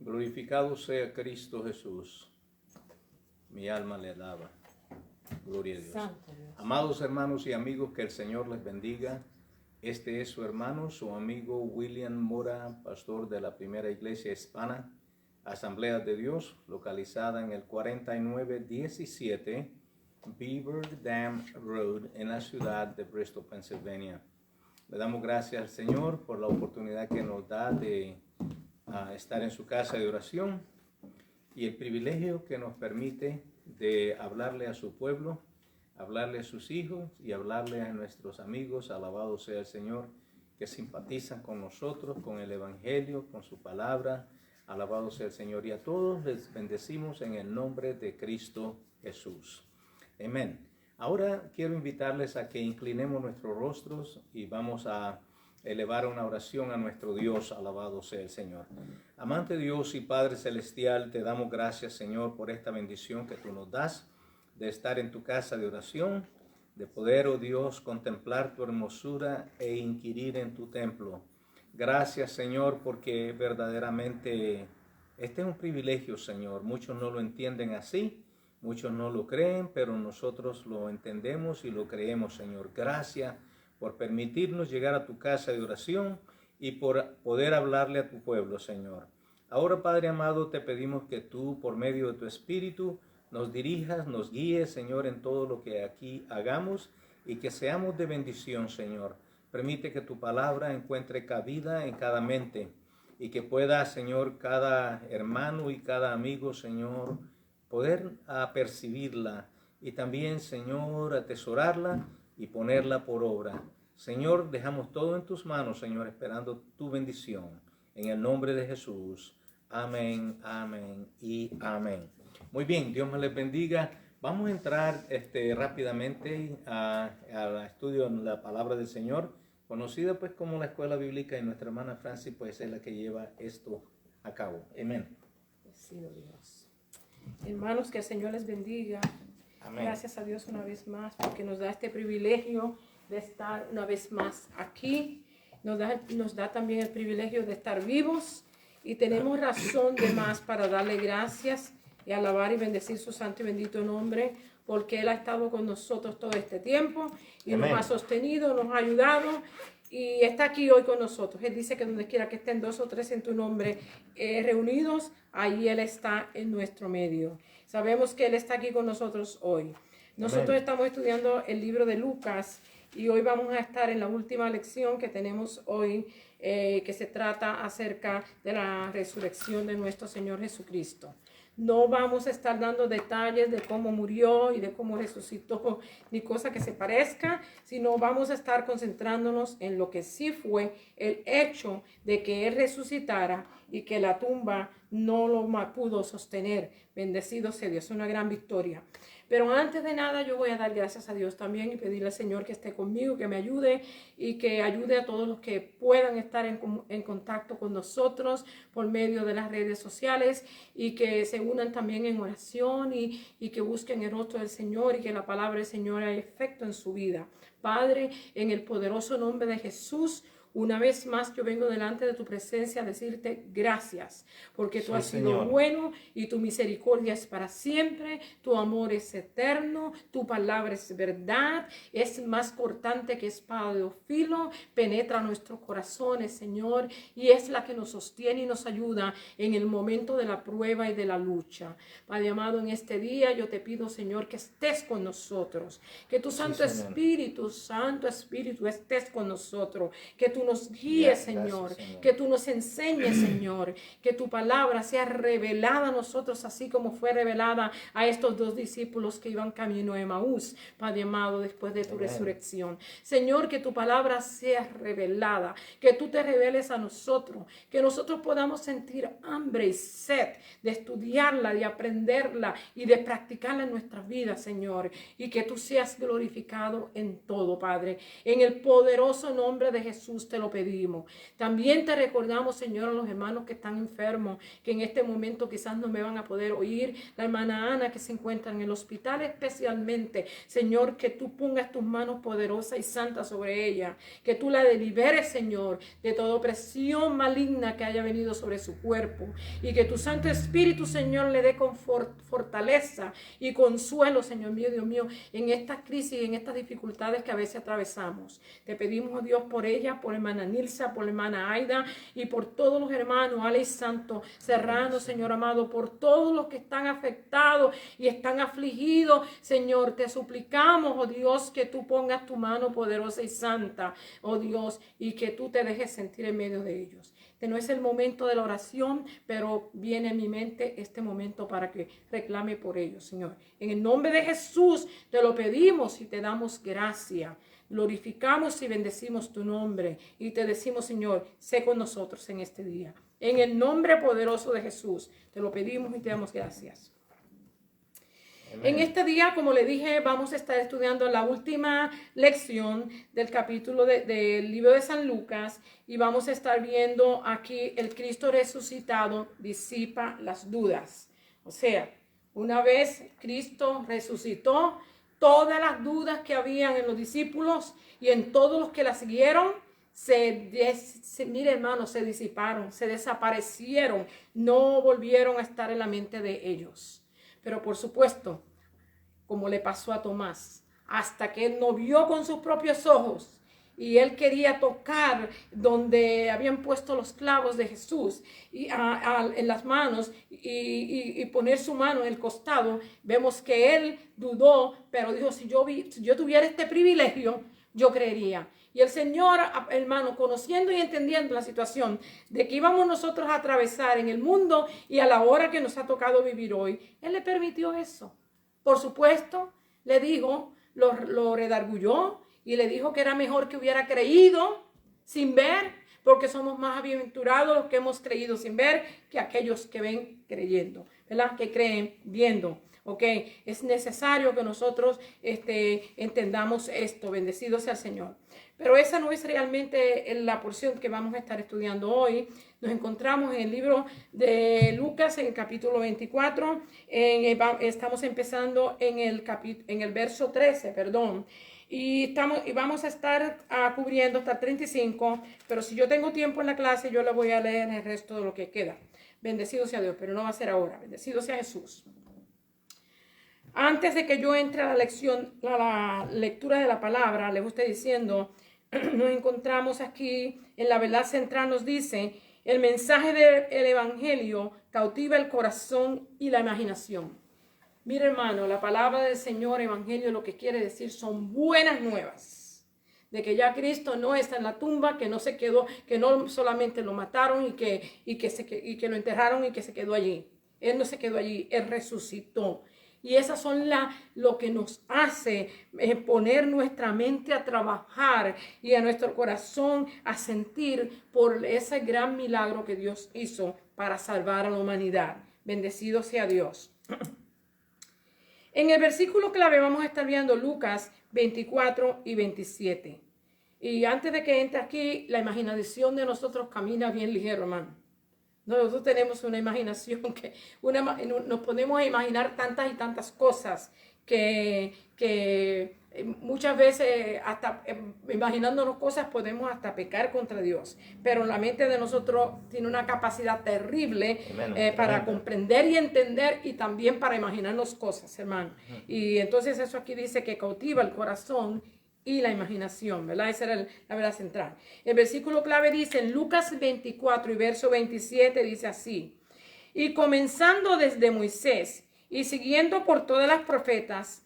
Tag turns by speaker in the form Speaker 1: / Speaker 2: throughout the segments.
Speaker 1: Glorificado sea Cristo Jesús. Mi alma le alaba. Gloria a Dios.
Speaker 2: Santo Dios.
Speaker 1: Amados hermanos y amigos, que el Señor les bendiga. Este es su hermano, su amigo William Mora, pastor de la Primera Iglesia Hispana, Asamblea de Dios, localizada en el 4917 Beaver Dam Road, en la ciudad de Bristol, Pennsylvania. Le damos gracias al Señor por la oportunidad que nos da de estar en su casa de oración y el privilegio que nos permite de hablarle a su pueblo, hablarle a sus hijos y hablarle a nuestros amigos, alabado sea el Señor, que simpatizan con nosotros, con el Evangelio, con su palabra, alabado sea el Señor. Y a todos les bendecimos en el nombre de Cristo Jesús. Amén. Ahora quiero invitarles a que inclinemos nuestros rostros y vamos a elevar una oración a nuestro Dios, alabado sea el Señor. Amante Dios y Padre Celestial, te damos gracias, Señor, por esta bendición que tú nos das de estar en tu casa de oración, de poder, oh Dios, contemplar tu hermosura e inquirir en tu templo. Gracias, Señor, porque verdaderamente este es un privilegio, Señor. Muchos no lo entienden así, muchos no lo creen, pero nosotros lo entendemos y lo creemos, Señor. Gracias por permitirnos llegar a tu casa de oración y por poder hablarle a tu pueblo, Señor. Ahora, Padre amado, te pedimos que tú, por medio de tu Espíritu, nos dirijas, nos guíes, Señor, en todo lo que aquí hagamos y que seamos de bendición, Señor. Permite que tu palabra encuentre cabida en cada mente y que pueda, Señor, cada hermano y cada amigo, Señor, poder percibirla y también, Señor, atesorarla y ponerla por obra. Señor, dejamos todo en tus manos, Señor, esperando tu bendición. En el nombre de Jesús. Amén, amén y amén. Muy bien, Dios me les bendiga. Vamos a entrar rápidamente al estudio de la palabra del Señor, conocida pues como la escuela bíblica, y nuestra hermana Francis pues es la que lleva esto a cabo. Amén.
Speaker 2: Bendecido Dios. Hermanos, que el Señor les bendiga.
Speaker 1: Amén.
Speaker 2: Gracias a Dios una vez más porque nos da este privilegio de estar una vez más aquí. Nos da también el privilegio de estar vivos y tenemos razón de más para darle gracias y alabar y bendecir su santo y bendito nombre, porque Él ha estado con nosotros todo este tiempo y
Speaker 1: Amén.
Speaker 2: nos ha sostenido, nos ha ayudado y está aquí hoy con nosotros. Él dice que donde quiera que estén 2 o 3 en tu nombre reunidos, ahí Él está en nuestro medio. Sabemos que Él está aquí con nosotros hoy. Nosotros
Speaker 1: Amén.
Speaker 2: estamos estudiando el libro de Lucas y hoy vamos a estar en la última lección que tenemos hoy, que se trata acerca de la resurrección de nuestro Señor Jesucristo. No vamos a estar dando detalles de cómo murió y de cómo resucitó, ni cosa que se parezca, sino vamos a estar concentrándonos en lo que sí fue el hecho de que Él resucitara y que la tumba no lo pudo sostener. Bendecido sea Dios, una gran victoria. Pero antes de nada yo voy a dar gracias a Dios también y pedirle al Señor que esté conmigo, que me ayude y que ayude a todos los que puedan estar en contacto con nosotros por medio de las redes sociales y que se unan también en oración y que busquen el rostro del Señor y que la palabra del Señor haga efecto en su vida. Padre, en el poderoso nombre de Jesús, una vez más yo vengo delante de tu presencia a decirte gracias, porque tú has sido
Speaker 1: Señor.
Speaker 2: bueno y tu misericordia es para siempre, tu amor es eterno, tu palabra es verdad, es más cortante que espada de dos filos, penetra nuestros corazones, Señor, y es la que nos sostiene y nos ayuda en el momento de la prueba y de la lucha. Padre amado, en este día yo te pido, Señor, que estés con nosotros, que tu Santo
Speaker 1: Señor.
Speaker 2: Espíritu estés con nosotros, que tú nos guíes, Señor,
Speaker 1: Gracias, Señor.
Speaker 2: que tú nos enseñes, Señor, que tu palabra sea revelada a nosotros, así como fue revelada a estos 2 discípulos que iban camino a Emaús, Padre amado, después de tu
Speaker 1: Amén.
Speaker 2: resurrección. Señor, que tu palabra sea revelada, que tú te reveles a nosotros, que nosotros podamos sentir hambre y sed de estudiarla, de aprenderla y de practicarla en nuestras vidas, Señor, y que tú seas glorificado en todo, Padre. En el poderoso nombre de Jesús te lo pedimos. También te recordamos, Señor, a los hermanos que están enfermos, que en este momento quizás no me van a poder oír. La hermana Ana que se encuentra en el hospital especialmente. Señor, que tú pongas tus manos poderosas y santas sobre ella. Que tú la liberes, Señor, de toda opresión maligna que haya venido sobre su cuerpo. Y que tu Santo Espíritu, Señor, le dé fortaleza y consuelo, Señor mío, Dios mío, en estas crisis y en estas dificultades que a veces atravesamos. Te pedimos, oh Dios, por ella, por hermana Nilsa, por hermana Aida y por todos los hermanos, Ale Santo, Serrano, Señor amado, por todos los que están afectados y están afligidos, Señor, te suplicamos, oh Dios, que tú pongas tu mano poderosa y santa, oh Dios, y que tú te dejes sentir en medio de ellos. Este no es el momento de la oración, pero viene en mi mente este momento para que reclame por ellos, Señor. En el nombre de Jesús te lo pedimos y te damos gracia. Glorificamos y bendecimos tu nombre y te decimos, Señor, sé con nosotros en este día. En el nombre poderoso de Jesús te lo pedimos y te damos gracias. En este día, como le dije, vamos a estar estudiando la última lección del capítulo del libro de San Lucas y vamos a estar viendo aquí el Cristo resucitado disipa las dudas. O sea, una vez Cristo resucitó, todas las dudas que habían en los discípulos y en todos los que la siguieron, mire hermano, se disiparon, se desaparecieron, no volvieron a estar en la mente de ellos. Pero por supuesto, como le pasó a Tomás, hasta que él no vio con sus propios ojos y él quería tocar donde habían puesto los clavos de Jesús en las manos y poner su mano en el costado, vemos que él dudó, pero dijo, si yo tuviera este privilegio, yo creería. Y el Señor, hermano, conociendo y entendiendo la situación de que íbamos nosotros a atravesar en el mundo y a la hora que nos ha tocado vivir hoy, Él le permitió eso. Por supuesto, le dijo, lo redarguyó y le dijo que era mejor que hubiera creído sin ver, porque somos más bienaventurados los que hemos creído sin ver que aquellos que ven creyendo, ¿verdad? Que creen viendo. Ok, es necesario que nosotros entendamos esto, bendecido sea el Señor. Pero esa no es realmente la porción que vamos a estar estudiando hoy. Nos encontramos en el libro de Lucas, en el capítulo 24. Estamos empezando en el verso 13, perdón. Y vamos a estar cubriendo hasta el 35, pero si yo tengo tiempo en la clase, yo le voy a leer el resto de lo que queda. Bendecido sea Dios, pero no va a ser ahora. Bendecido sea Jesús. Antes de que yo entre a la lección, la lectura de la palabra, le estoy diciendo, nos encontramos aquí en la verdad central, nos dice, el mensaje del evangelio cautiva el corazón y la imaginación. Mira, hermano, la palabra del Señor, evangelio, lo que quiere decir son buenas nuevas. De que ya Cristo no está en la tumba, que no se quedó, que no solamente lo mataron y que lo enterraron y que se quedó allí. Él no se quedó allí, Él resucitó. Y esas son lo que nos hace poner nuestra mente a trabajar y a nuestro corazón a sentir por ese gran milagro que Dios hizo para salvar a la humanidad. Bendecido sea Dios. En el versículo clave vamos a estar viendo Lucas 24 y 27. Y antes de que entre aquí, la imaginación de nosotros camina bien ligero, hermano. Nosotros tenemos una imaginación nos podemos imaginar tantas y tantas cosas que muchas veces hasta imaginándonos cosas podemos hasta pecar contra Dios. Pero la mente de nosotros tiene una capacidad terrible para comprender y entender y también para imaginarnos cosas, hermano. Y entonces eso aquí dice que cautiva el corazón y la imaginación, ¿verdad? Esa era la verdad central. El versículo clave dice en Lucas 24 y verso 27 dice así: y comenzando desde Moisés y siguiendo por todas las profetas,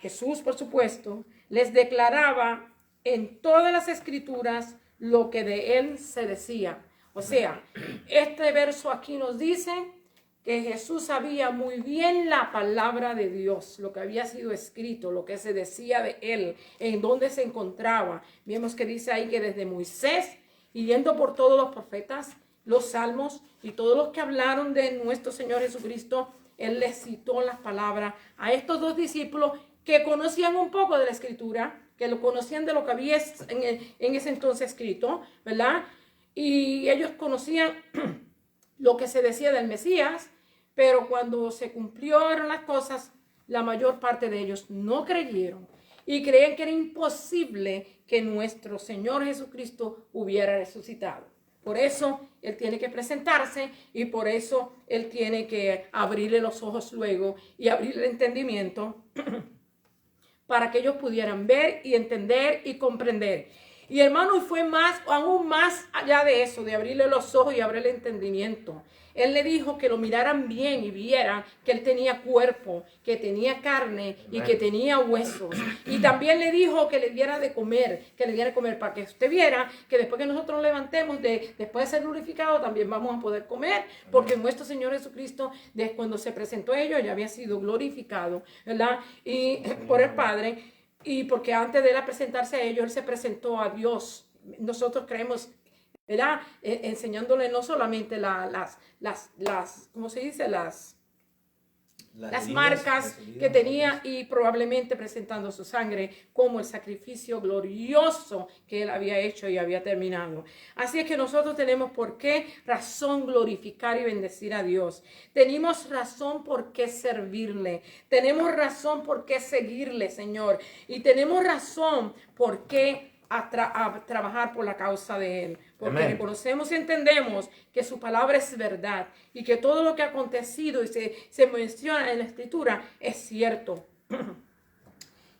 Speaker 2: Jesús, por supuesto, les declaraba en todas las escrituras lo que de él se decía. O sea, este verso aquí nos dice que Jesús sabía muy bien la palabra de Dios, lo que había sido escrito, lo que se decía de él, en dónde se encontraba. Vemos que dice ahí que desde Moisés y yendo por todos los profetas, los salmos y todos los que hablaron de nuestro Señor Jesucristo, él les citó las palabras a estos dos discípulos que conocían un poco de la escritura, que lo conocían de lo que había en ese entonces escrito, ¿verdad? Y ellos conocían lo que se decía del Mesías, pero cuando se cumplieron las cosas, la mayor parte de ellos no creyeron y creían que era imposible que nuestro Señor Jesucristo hubiera resucitado. Por eso Él tiene que presentarse y por eso Él tiene que abrirle los ojos luego y abrirle el entendimiento para que ellos pudieran ver y entender y comprender. Y hermano, fue aún más allá de eso, de abrirle los ojos y abrirle el entendimiento. Él le dijo que lo miraran bien y vieran que él tenía cuerpo, que tenía carne y que tenía huesos. Y también le dijo que le diera de comer, para que usted viera que después que nosotros nos levantemos, después de ser glorificado, también vamos a poder comer, porque nuestro Señor Jesucristo, desde cuando se presentó a ellos, ya había sido glorificado, ¿verdad? Y por el Padre, y porque antes de él presentarse a ellos, él se presentó a Dios. Nosotros creemos, ¿verdad? Enseñándole no solamente ¿cómo se dice? Las marcas que tenía y probablemente presentando su sangre como el sacrificio glorioso que él había hecho y había terminado. Así es que nosotros tenemos por qué razón glorificar y bendecir a Dios. Tenemos razón por qué servirle. Tenemos razón por qué seguirle, Señor. Y tenemos razón por qué a trabajar por la causa de Él, porque
Speaker 1: Amén.
Speaker 2: Reconocemos y entendemos que su palabra es verdad y que todo lo que ha acontecido y se menciona en la Escritura es cierto.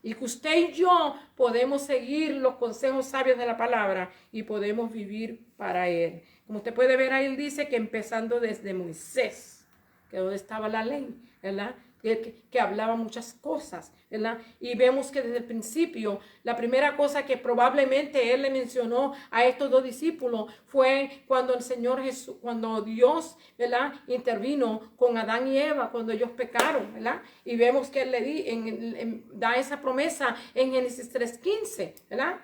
Speaker 2: Y que usted y yo podemos seguir los consejos sabios de la palabra y podemos vivir para Él. Como usted puede ver ahí, él dice que empezando desde Moisés, que donde estaba la ley, ¿verdad? Que hablaba muchas cosas, ¿verdad? Y vemos que desde el principio, la primera cosa que probablemente él le mencionó a estos dos discípulos fue cuando el Señor Jesús, cuando Dios, ¿verdad? Intervino con Adán y Eva, cuando ellos pecaron, ¿verdad? Y vemos que él le da esa promesa en Génesis 3:15, ¿verdad?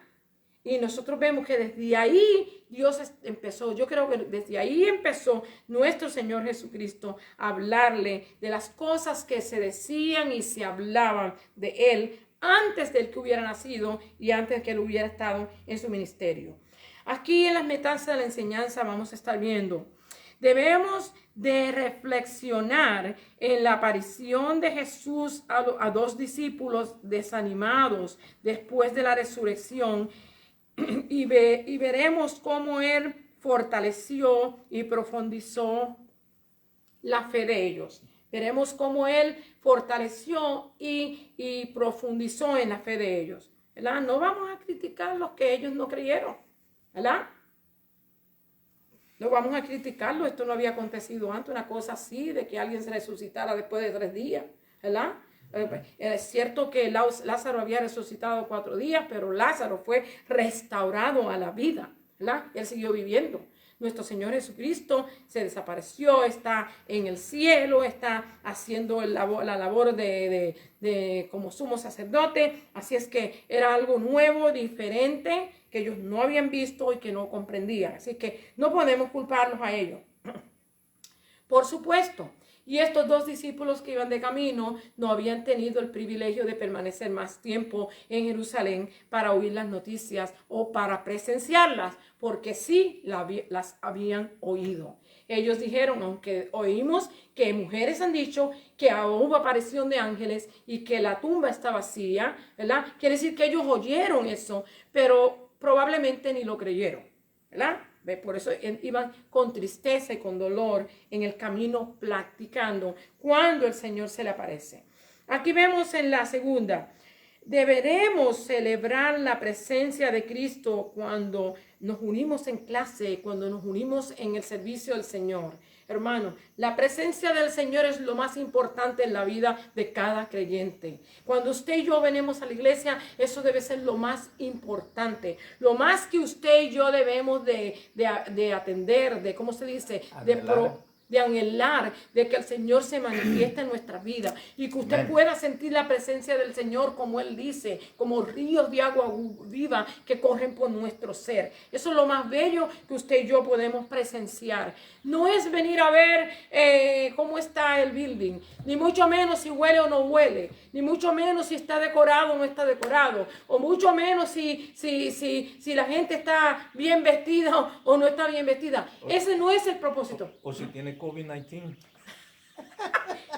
Speaker 2: Y nosotros vemos que desde ahí Dios empezó, yo creo que desde ahí empezó nuestro Señor Jesucristo a hablarle de las cosas que se decían y se hablaban de Él antes de que hubiera nacido y antes de que Él hubiera estado en su ministerio. Aquí en las metas de la enseñanza vamos a estar viendo, debemos de reflexionar en la aparición de Jesús a dos discípulos desanimados después de la resurrección. Y veremos cómo él fortaleció y profundizó la fe de ellos. Veremos cómo él fortaleció y profundizó en la fe de ellos, ¿verdad? No vamos a criticar los que ellos no creyeron, ¿verdad? No vamos a criticarlo. Esto no había acontecido antes, una cosa así, de que alguien se resucitara después de 3 días, ¿verdad? Es cierto que Lázaro había resucitado 4 días, pero Lázaro fue restaurado a la vida, ¿verdad? Él siguió viviendo. Nuestro Señor Jesucristo se desapareció, está en el cielo, está haciendo la labor de como sumo sacerdote. Así es que era algo nuevo, diferente, que ellos no habían visto y que no comprendían. Así que no podemos culparlos a ellos. Por supuesto. Y estos dos discípulos que iban de camino no habían tenido el privilegio de permanecer más tiempo en Jerusalén para oír las noticias o para presenciarlas, porque sí las habían oído. Ellos dijeron, aunque oímos que mujeres han dicho que hubo aparición de ángeles y que la tumba está vacía, ¿verdad? Quiere decir que ellos oyeron eso, pero probablemente ni lo creyeron, ¿verdad? Por eso iban con tristeza y con dolor en el camino practicando cuando el Señor se le aparece. Aquí vemos en la segunda, deberemos celebrar la presencia de Cristo cuando nos unimos en clase, cuando nos unimos en el servicio del Señor. Hermano, la presencia del Señor es lo más importante en la vida de cada creyente. Cuando usted y yo venimos a la iglesia, eso debe ser lo más importante. Lo más que usted y yo debemos de atender, de, ¿cómo se dice? de anhelar de que el Señor se manifieste en nuestra vida y que usted pueda sentir la presencia del Señor, como Él dice, como ríos de agua viva que corren por nuestro ser. Eso es lo más bello que usted y yo podemos presenciar. No es venir a ver cómo está el building, ni mucho menos si huele o no huele, ni mucho menos si está decorado o no está decorado, o mucho menos si la gente está bien vestida o no está bien vestida. Ese no es el propósito.
Speaker 3: O si tiene COVID-19.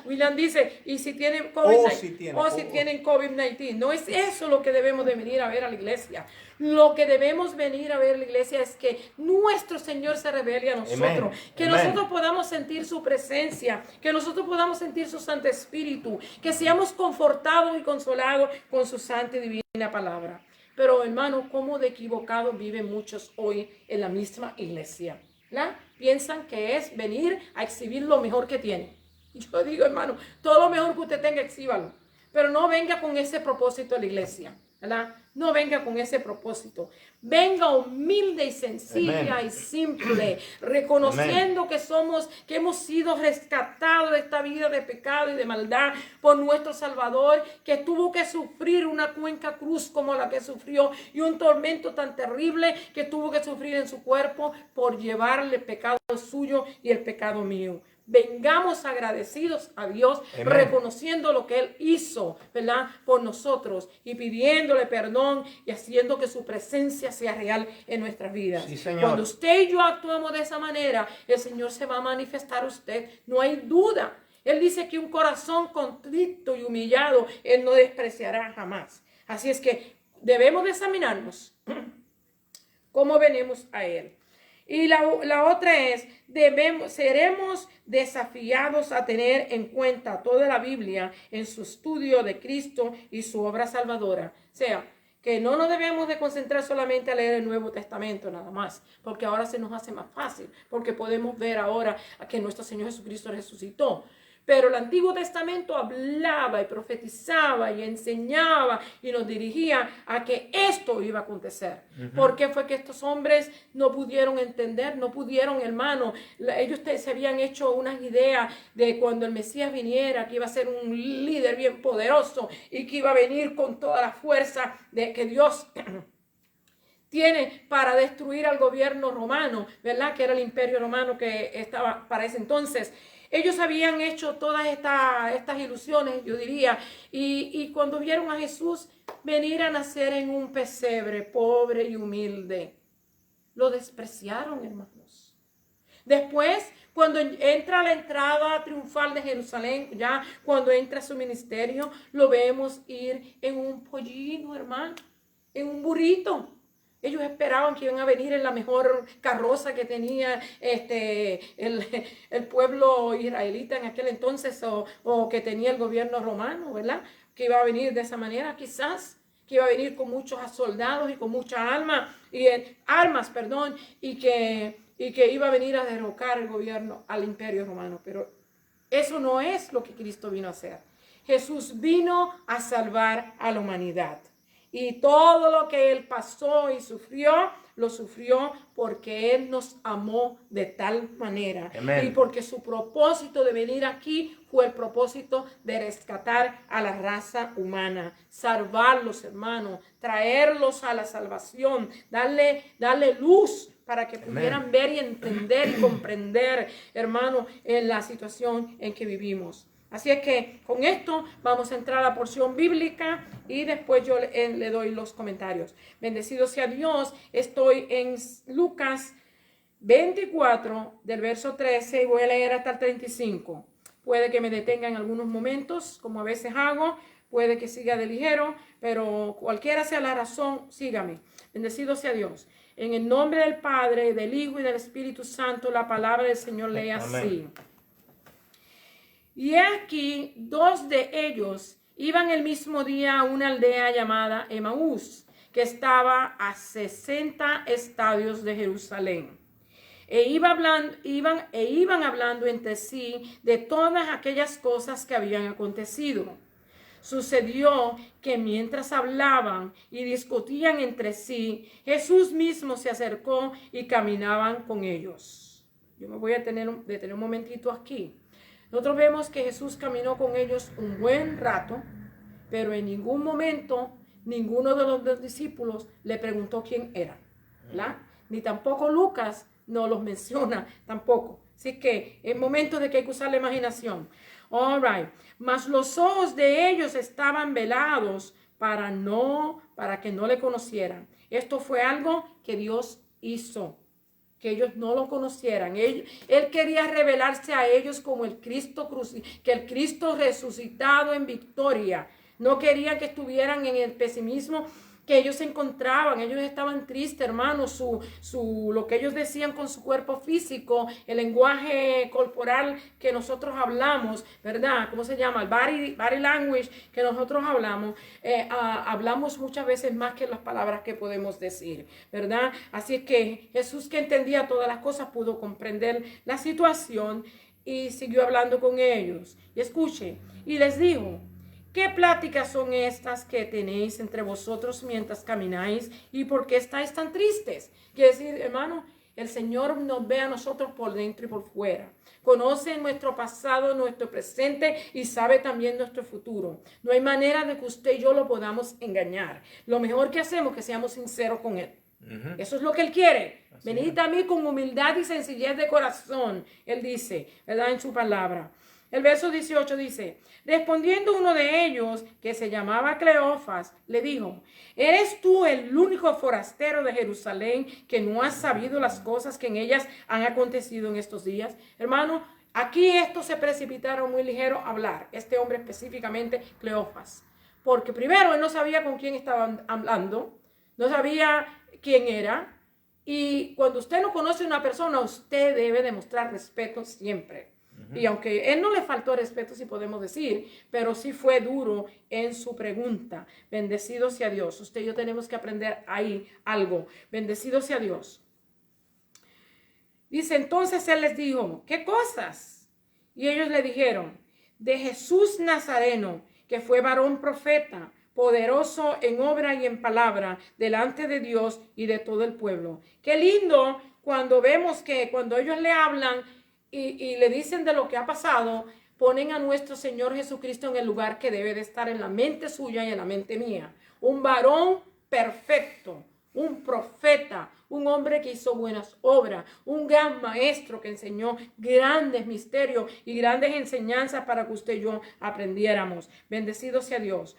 Speaker 2: William dice, y si tienen COVID-19,
Speaker 3: O
Speaker 2: si tienen COVID-19. No es eso lo que debemos de venir a ver a la iglesia. Lo que debemos venir a ver a la iglesia es que nuestro Señor se revele a nosotros.
Speaker 3: Amen.
Speaker 2: Que
Speaker 3: Amen.
Speaker 2: nosotros podamos sentir su presencia. Que nosotros podamos sentir su Santo Espíritu. Que seamos confortados y consolados con su santa y divina palabra. Pero hermano, cómo de equivocados viven muchos hoy en la misma iglesia, ¿verdad? Piensan que es venir a exhibir lo mejor que tienen. Yo digo, hermano, todo lo mejor que usted tenga, exhíbalo. Pero no venga con ese propósito a la iglesia, ¿verdad? No venga con ese propósito. Venga humilde y sencilla
Speaker 3: Amén.
Speaker 2: y simple, reconociendo que hemos sido rescatados de esta vida de pecado y de maldad por nuestro Salvador, que tuvo que sufrir una cuenca cruz como la que sufrió y un tormento tan terrible que tuvo que sufrir en su cuerpo por llevarle el pecado suyo y el pecado mío. Vengamos agradecidos a Dios,
Speaker 3: Amen.
Speaker 2: reconociendo lo que Él hizo, ¿verdad? Por nosotros y pidiéndole perdón y haciendo que su presencia sea real en nuestras vidas.
Speaker 3: Sí, Señor.
Speaker 2: Cuando usted y yo actuamos de esa manera, el Señor se va a manifestar a usted, no hay duda. Él dice que un corazón contrito y humillado, Él no despreciará jamás. Así es que debemos de examinarnos cómo venimos a Él. Y la otra es, seremos desafiados a tener en cuenta toda la Biblia en su estudio de Cristo y su obra salvadora. O sea, que no nos debemos de concentrar solamente a leer el Nuevo Testamento nada más, porque ahora se nos hace más fácil, porque podemos ver ahora que nuestro Señor Jesucristo resucitó. Pero el Antiguo Testamento hablaba y profetizaba y enseñaba y nos dirigía a que esto iba a acontecer. ¿Por qué fue que estos hombres no pudieron entender? No pudieron, hermano. Ellos se habían hecho unas ideas de cuando el Mesías viniera, que iba a ser un líder bien poderoso y que iba a venir con toda la fuerza de que Dios tiene para destruir al gobierno romano, ¿verdad? Que era el imperio romano que estaba para ese entonces. Ellos habían hecho todas estas ilusiones, yo diría, y cuando vieron a Jesús venir a nacer en un pesebre pobre y humilde, lo despreciaron, hermanos. Después, cuando entra a la entrada triunfal de Jerusalén, ya cuando entra a su ministerio, lo vemos ir en un pollino, hermano, en un burrito. Ellos esperaban que iban a venir en la mejor carroza que tenía el pueblo israelita en aquel entonces o que tenía el gobierno romano, ¿verdad? Que iba a venir de esa manera quizás, que iba a venir con muchos soldados y con muchas armas, y que iba a venir a derrocar el gobierno al imperio romano. Pero eso no es lo que Cristo vino a hacer. Jesús vino a salvar a la humanidad. Y todo lo que Él pasó y sufrió, lo sufrió porque Él nos amó de tal manera.
Speaker 3: Amén.
Speaker 2: Y porque su propósito de venir aquí fue el propósito de rescatar a la raza humana, salvarlos, hermanos, traerlos a la salvación, darle luz para que pudieran ver y entender y comprender, hermano, en la situación en que vivimos. Así es que con esto vamos a entrar a la porción bíblica y después yo le doy los comentarios. Bendecido sea Dios. Estoy en Lucas 24 del verso 13 y voy a leer hasta el 35. Puede que me detenga en algunos momentos, como a veces hago. Puede que siga de ligero, pero cualquiera sea la razón, sígame. Bendecido sea Dios. En el nombre del Padre, del Hijo y del Espíritu Santo, la palabra del Señor lee así.
Speaker 3: Amén.
Speaker 2: Y aquí 2 de ellos iban el mismo día a una aldea llamada Emaús, que estaba a 60 estadios de Jerusalén. Iban hablando entre sí de todas aquellas cosas que habían acontecido. Sucedió que mientras hablaban y discutían entre sí, Jesús mismo se acercó y caminaban con ellos. yo me voy a detener un momentito aquí. Nosotros vemos que Jesús caminó con ellos un buen rato, pero en ningún momento ninguno de los dos discípulos le preguntó quién era, ¿verdad? Ni tampoco Lucas no los menciona tampoco. Así que es momento de que hay que usar la imaginación. All right. Mas los ojos de ellos estaban velados para que no le conocieran. Esto fue algo que Dios hizo, que ellos no lo conocieran. Él quería revelarse a ellos como el Cristo resucitado en victoria. No querían que estuvieran en el pesimismo que ellos se encontraban. Ellos estaban tristes, hermanos. Lo que ellos decían con su cuerpo físico, el lenguaje corporal que nosotros hablamos, ¿verdad? ¿Cómo se llama? El body language que nosotros hablamos. Hablamos muchas veces más que las palabras que podemos decir, ¿verdad? Así es que Jesús, que entendía todas las cosas, pudo comprender la situación y siguió hablando con ellos. Y escuche, y les dijo: ¿qué pláticas son estas que tenéis entre vosotros mientras camináis? ¿Y por qué estáis tan tristes? Quiere decir, hermano, el Señor nos ve a nosotros por dentro y por fuera. Conoce nuestro pasado, nuestro presente y sabe también nuestro futuro. No hay manera de que usted y yo lo podamos engañar. Lo mejor que hacemos es que seamos sinceros con Él. Eso es lo que Él quiere. Venid a mí con humildad y sencillez de corazón. Él dice, ¿verdad? En su palabra. El verso 18 dice: respondiendo uno de ellos, que se llamaba Cleofas, le dijo: ¿eres tú el único forastero de Jerusalén que no has sabido las cosas que en ellas han acontecido en estos días? Hermano, aquí estos se precipitaron muy ligero a hablar. Este hombre específicamente, Cleofas. Porque primero él no sabía con quién estaba hablando, no sabía quién era. Y cuando usted no conoce a una persona, usted debe demostrar respeto siempre. Y aunque él no le faltó respeto, si podemos decir, pero sí fue duro en su pregunta. Bendecido sea Dios. Usted y yo tenemos que aprender ahí algo. Bendecido sea Dios. Dice, entonces él les dijo: ¿qué cosas? Y ellos le dijeron: de Jesús Nazareno, que fue varón profeta, poderoso en obra y en palabra, delante de Dios y de todo el pueblo. Qué lindo cuando vemos que cuando ellos le hablan y le dicen de lo que ha pasado, ponen a nuestro Señor Jesucristo en el lugar que debe de estar en la mente suya y en la mente mía. Un varón perfecto, un profeta, un hombre que hizo buenas obras, un gran maestro que enseñó grandes misterios y grandes enseñanzas para que usted y yo aprendiéramos. Bendecido sea Dios.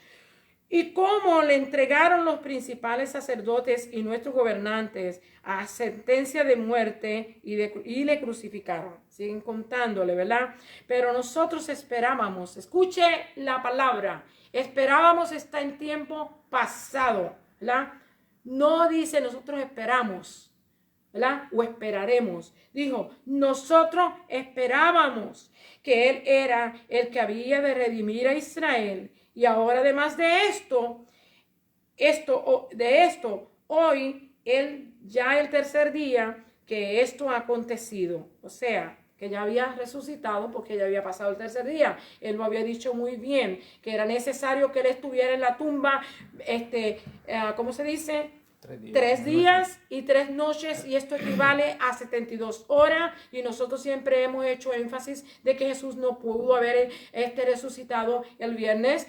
Speaker 2: Y cómo le entregaron los principales sacerdotes y nuestros gobernantes a sentencia de muerte y le crucificaron. Siguen contándole, ¿verdad? Pero nosotros esperábamos, escuche la palabra, esperábamos está en tiempo pasado, ¿verdad? No dice nosotros esperamos, ¿verdad? O esperaremos. Dijo, nosotros esperábamos que Él era el que había de redimir a Israel. Y ahora, además de esto, hoy, ya el tercer día que esto ha acontecido. O sea, que ya había resucitado porque ya había pasado el tercer día. Él lo había dicho muy bien, que era necesario que Él estuviera en la tumba, ¿cómo se dice? 3 días y 3 noches, y esto equivale a 72 horas, y nosotros siempre hemos hecho énfasis de que Jesús no pudo haber resucitado el viernes,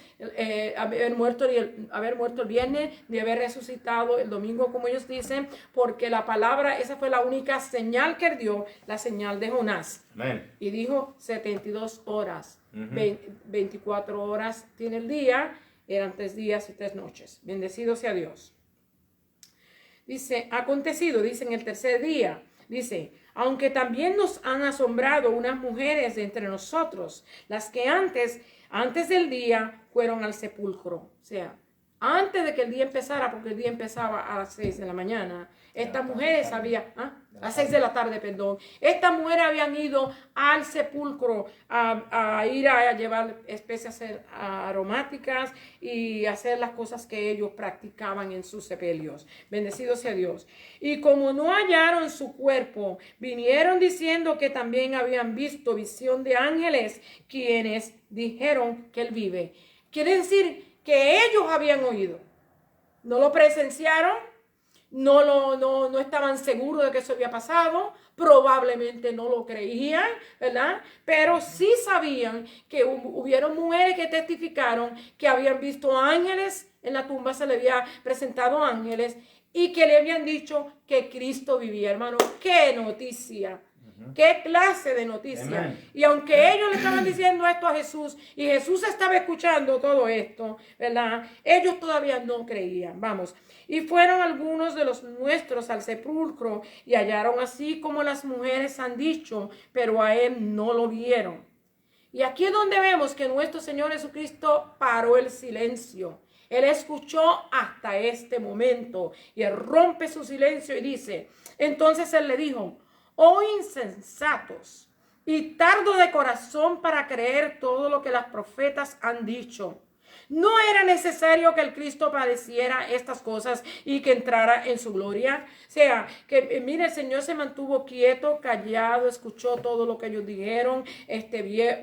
Speaker 2: haber muerto el viernes, ni haber resucitado el domingo, como ellos dicen, porque la palabra, esa fue la única señal que él dio, la señal de Jonás. Amén. Y dijo 72 horas, 24 horas tiene el día, eran 3 días y 3 noches. Bendecido sea Dios. Dice, acontecido, dice en el tercer día, dice, aunque también nos han asombrado unas mujeres de entre nosotros, las que antes del día fueron al sepulcro. O sea, antes de que el día empezara, porque el día empezaba a las 6 de la mañana, estas mujeres a las 6 de la tarde, perdón. Estas mujeres habían ido al sepulcro a ir a llevar especias aromáticas y hacer las cosas que ellos practicaban en sus sepelios. Bendecido sea Dios. Y como no hallaron su cuerpo, vinieron diciendo que también habían visto visión de ángeles, quienes dijeron que él vive. Quiere decir que ellos habían oído. No lo presenciaron, no estaban seguros de que eso había pasado, probablemente no lo creían, ¿verdad? Pero sí sabían que hubieron mujeres que testificaron que habían visto ángeles, en la tumba se le había presentado ángeles y que le habían dicho que Cristo vivía, hermano. ¡Qué noticia! ¿Qué clase de noticia? Amen. Y aunque ellos le estaban diciendo esto a Jesús y Jesús estaba escuchando todo esto, ¿verdad? Ellos todavía no creían. Vamos. Y fueron algunos de los nuestros al sepulcro y hallaron así como las mujeres han dicho, pero a él no lo vieron. Y aquí es donde vemos que nuestro Señor Jesucristo paró el silencio. Él escuchó hasta este momento y él rompe su silencio y dice, entonces él le dijo, oh insensatos y tardo de corazón para creer todo lo que las profetas han dicho. ¿No era necesario que el Cristo padeciera estas cosas y que entrara en su gloria? O sea, que mire, el Señor se mantuvo quieto, callado, escuchó todo lo que ellos dijeron,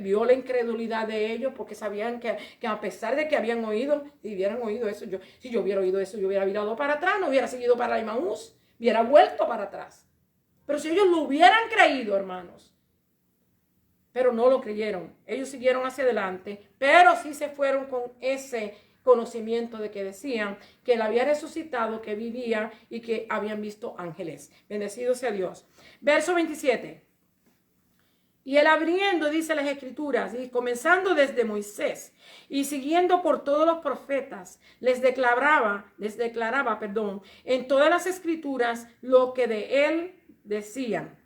Speaker 2: vio la incredulidad de ellos porque sabían que a pesar de que habían oído, si hubieran oído eso, si yo hubiera oído eso, yo hubiera virado para atrás, no hubiera seguido para Emaús, hubiera vuelto para atrás. Pero si ellos lo hubieran creído, hermanos, pero no lo creyeron. Ellos siguieron hacia adelante, pero sí se fueron con ese conocimiento de que decían que él había resucitado, que vivía y que habían visto ángeles. Bendecido sea Dios. Verso 27. Y él abriendo, dice las escrituras, y comenzando desde Moisés y siguiendo por todos los profetas, les declaraba, en todas las escrituras lo que de él decían.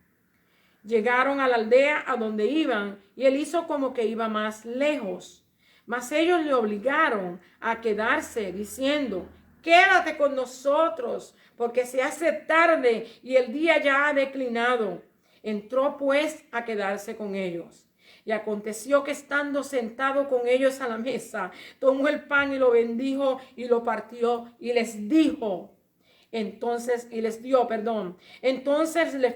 Speaker 2: Llegaron a la aldea a donde iban y él hizo como que iba más lejos. Mas ellos le obligaron a quedarse diciendo, quédate con nosotros porque se hace tarde y el día ya ha declinado. Entró pues a quedarse con ellos. Y aconteció que estando sentado con ellos a la mesa, tomó el pan y lo bendijo y lo partió y les dijo, entonces les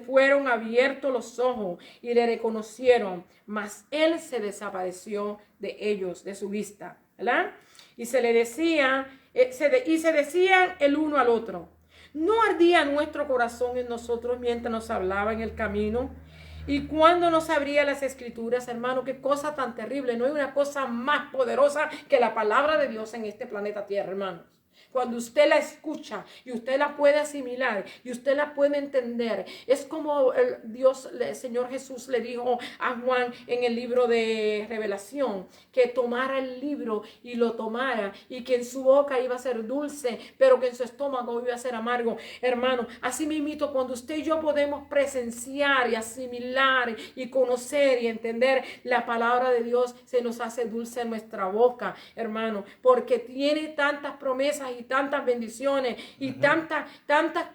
Speaker 2: fueron abiertos los ojos y le reconocieron, mas él se desapareció de ellos, de su vista, ¿verdad? Y se decían el uno al otro, ¿no ardía nuestro corazón en nosotros mientras nos hablaba en el camino? Y cuando nos abría las escrituras, hermano, qué cosa tan terrible. No hay una cosa más poderosa que la palabra de Dios en este planeta Tierra, hermanos. Cuando usted la escucha y usted la puede asimilar y usted la puede entender, es como el Señor Jesús le dijo a Juan en el libro de Revelación, que tomara el libro y lo tomara y que en su boca iba a ser dulce, pero que en su estómago iba a ser amargo. Hermano, así mismito, cuando usted y yo podemos presenciar y asimilar y conocer y entender la palabra de Dios, se nos hace dulce en nuestra boca, hermano, porque tiene tantas promesas y tantas bendiciones y tantas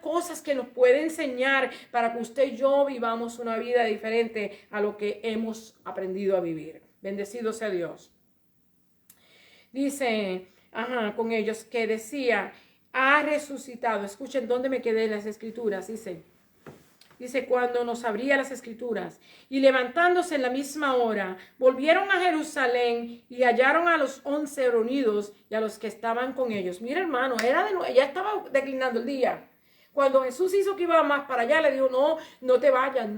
Speaker 2: cosas que nos puede enseñar para que usted y yo vivamos una vida diferente a lo que hemos aprendido a vivir. Bendecido sea Dios. Dice, con ellos que decía, ha resucitado. Escuchen dónde me quedé en las escrituras. Dice, cuando nos abría las escrituras, y levantándose en la misma hora, volvieron a Jerusalén y hallaron a los 11 reunidos y a los que estaban con ellos. Mira, hermano, ya estaba declinando el día. Cuando Jesús hizo que iba más para allá, le dijo, no te vayas,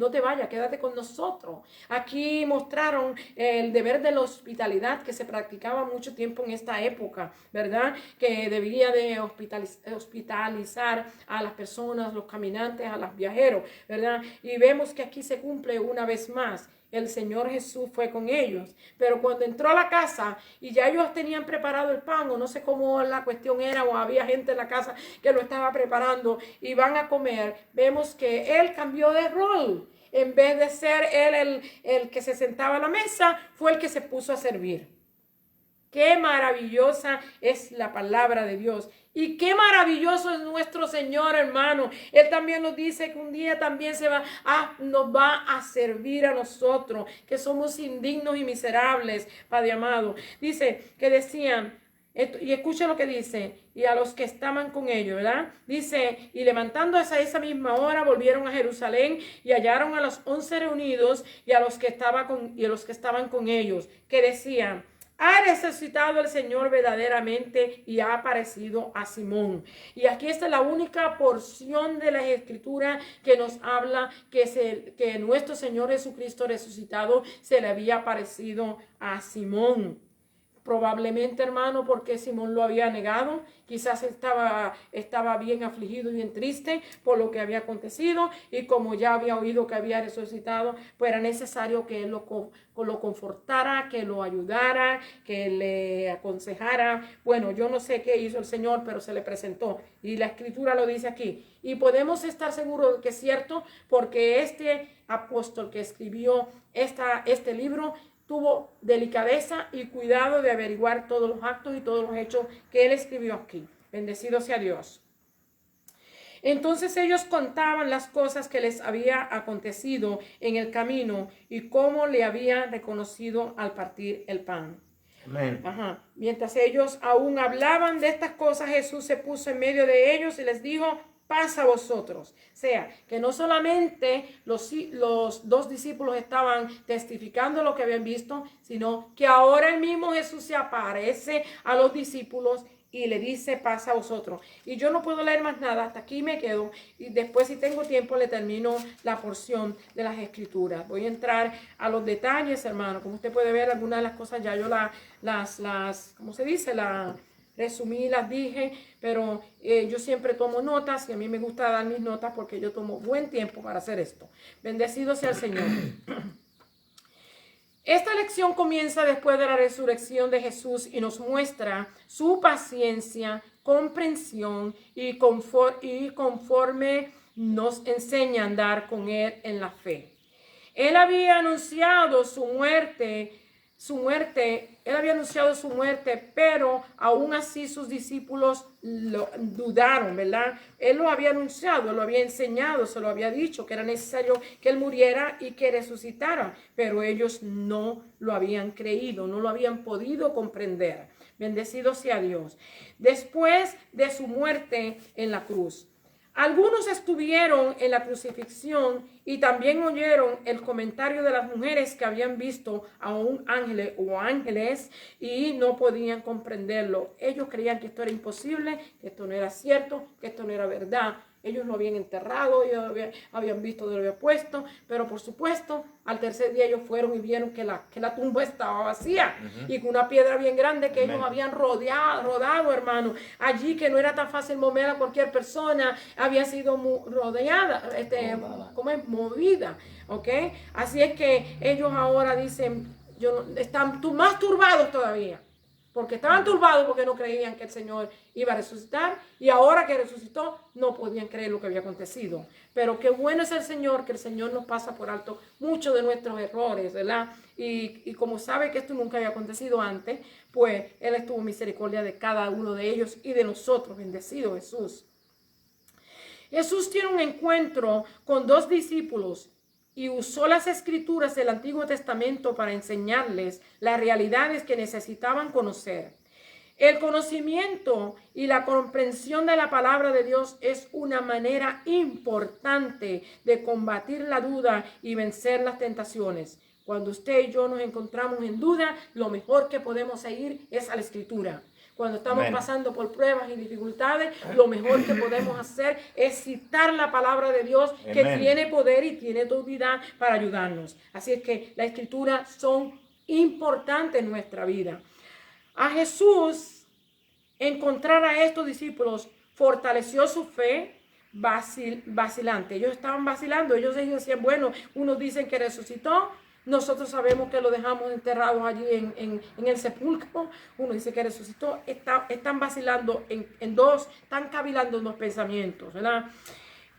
Speaker 2: quédate con nosotros. Aquí mostraron el deber de la hospitalidad que se practicaba mucho tiempo en esta época, ¿verdad? Que debía de hospitalizar a las personas, los caminantes, a los viajeros, ¿verdad? Y vemos que aquí se cumple una vez más. El Señor Jesús fue con ellos, pero cuando entró a la casa y ya ellos tenían preparado el pan, o no sé cómo la cuestión era, o había gente en la casa que lo estaba preparando y van a comer, vemos que él cambió de rol. En vez de ser él el que se sentaba a la mesa, fue el que se puso a servir. Qué maravillosa es la palabra de Dios. Y qué maravilloso es nuestro Señor, hermano. Él también nos dice que un día también nos va a servir a nosotros, que somos indignos y miserables, Padre amado. Dice que decían, y escucha lo que dice, y a los que estaban con ellos, ¿verdad? Dice, y levantándose a esa misma hora, volvieron a Jerusalén y hallaron a los 11 reunidos y a los que estaban con ellos, que decían, Ha resucitado el Señor verdaderamente y ha aparecido a Simón. Y aquí está la única porción de la Escritura que nos habla que nuestro Señor Jesucristo resucitado se le había aparecido a Simón. Probablemente, hermano, porque Simón lo había negado. Quizás estaba bien afligido y bien triste por lo que había acontecido. Y como ya había oído que había resucitado, pues era necesario que él lo confortara, que lo ayudara, que le aconsejara. Bueno, yo no sé qué hizo el Señor, pero se le presentó. Y la Escritura lo dice aquí. Y podemos estar seguros de que es cierto, porque este apóstol que escribió este libro tuvo delicadeza y cuidado de averiguar todos los actos y todos los hechos que él escribió aquí. Bendecido sea Dios. Entonces ellos contaban las cosas que les había acontecido en el camino y cómo le habían reconocido al partir el pan.
Speaker 1: Amén.
Speaker 2: Ajá. Mientras ellos aún hablaban de estas cosas, Jesús se puso en medio de ellos y les dijo: paz a vosotros. O sea, que no solamente los dos discípulos estaban testificando lo que habían visto, sino que ahora el mismo Jesús se aparece a los discípulos y le dice: paz a vosotros. Y yo no puedo leer más nada, hasta aquí me quedo, y después, si tengo tiempo, le termino la porción de las Escrituras. Voy a entrar a los detalles, hermano. Como usted puede ver, algunas de las cosas ya yo ¿cómo se dice? Resumí, las dije, pero yo siempre tomo notas y a mí me gusta dar mis notas porque yo tomo buen tiempo para hacer esto. Bendecido sea el Señor. Esta lección comienza después de la resurrección de Jesús y nos muestra su paciencia, comprensión y conforme nos enseña a andar con Él en la fe. Él había anunciado su muerte, pero aún así sus discípulos lo dudaron, ¿verdad? Él lo había anunciado, lo había enseñado, se lo había dicho que era necesario que él muriera y que resucitara, pero ellos no lo habían creído, no lo habían podido comprender. Bendecido sea Dios. Después de su muerte en la cruz, algunos estuvieron en la crucifixión y también oyeron el comentario de las mujeres que habían visto a un ángel o ángeles y no podían comprenderlo. Ellos creían que esto era imposible, que esto no era cierto, que esto no era verdad. Ellos lo habían enterrado, ellos habían visto dónde lo había puesto, pero por supuesto, al tercer día ellos fueron y vieron que la tumba estaba vacía y con una piedra bien grande que ellos habían rodado, hermano. Allí, que no era tan fácil mover a cualquier persona, había sido movida, ¿ok? Así es que ellos ahora dicen, están más turbados todavía. Porque estaban turbados porque no creían que el Señor iba a resucitar, y ahora que resucitó no podían creer lo que había acontecido. Pero qué bueno es el Señor, que el Señor nos pasa por alto muchos de nuestros errores, ¿verdad? Y como sabe que esto nunca había acontecido antes, pues Él estuvo en misericordia de cada uno de ellos y de nosotros. Bendecido Jesús. Jesús tiene un encuentro con dos discípulos y usó las Escrituras del Antiguo Testamento para enseñarles las realidades que necesitaban conocer. El conocimiento y la comprensión de la palabra de Dios es una manera importante de combatir la duda y vencer las tentaciones. Cuando usted y yo nos encontramos en duda, lo mejor que podemos seguir es a la Escritura. Cuando estamos pasando por pruebas y dificultades, lo mejor que podemos hacer es citar la palabra de Dios, que tiene poder y tiene autoridad para ayudarnos. Así es que las Escrituras son importantes en nuestra vida. A Jesús, encontrar a estos discípulos fortaleció su fe vacilante. Ellos estaban vacilando. Ellos decían, bueno, unos dicen que resucitó, nosotros sabemos que lo dejamos enterrado allí en el sepulcro. Uno dice que resucitó. Están vacilando están cavilando en los pensamientos, ¿verdad?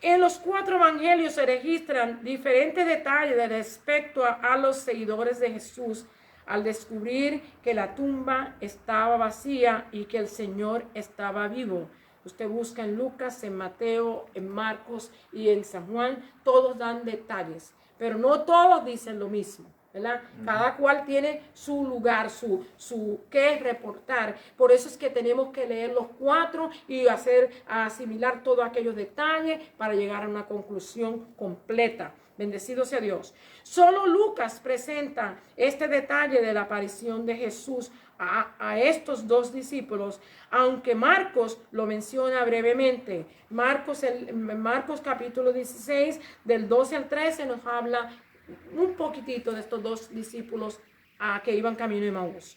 Speaker 2: En los 4 evangelios se registran diferentes detalles respecto a los seguidores de Jesús al descubrir que la tumba estaba vacía y que el Señor estaba vivo. Usted busca en Lucas, en Mateo, en Marcos y en San Juan, todos dan detalles, pero no todos dicen lo mismo, ¿verdad? Cada cual tiene su lugar, su qué reportar. Por eso es que tenemos que leer los 4 y asimilar todos aquellos detalles para llegar a una conclusión completa. Bendecido sea Dios. Solo Lucas presenta este detalle de la aparición de Jesús a estos dos discípulos, aunque Marcos lo menciona brevemente. Marcos capítulo 16, del 12 al 13, nos habla un poquitito de estos dos discípulos que iban camino de Emaús.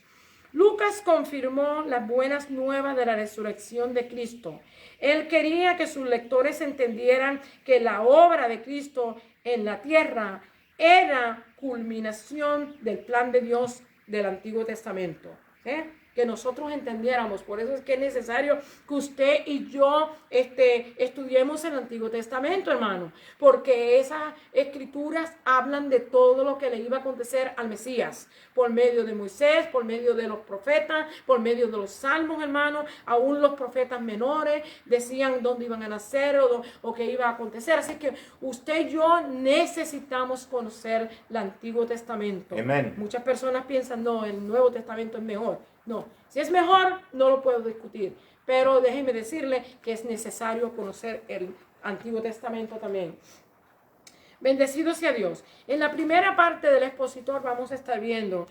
Speaker 2: Lucas confirmó las buenas nuevas de la resurrección de Cristo. Él quería que sus lectores entendieran que la obra de Cristo en la tierra era culminación del plan de Dios del Antiguo Testamento. Que nosotros entendiéramos. Por eso es que es necesario que usted y yo estudiemos el Antiguo Testamento, hermano, porque esas escrituras hablan de todo lo que le iba a acontecer al Mesías, por medio de Moisés, por medio de los profetas, por medio de los salmos, hermano. Aún los profetas menores decían dónde iban a nacer o qué iba a acontecer. Así que usted y yo necesitamos conocer el Antiguo Testamento.
Speaker 1: Amén.
Speaker 2: Muchas personas piensan, no, el Nuevo Testamento es mejor. No, si es mejor, no lo puedo discutir. Pero déjeme decirle que es necesario conocer el Antiguo Testamento también. Bendecido sea Dios. En la primera parte del expositor vamos a estar viendo,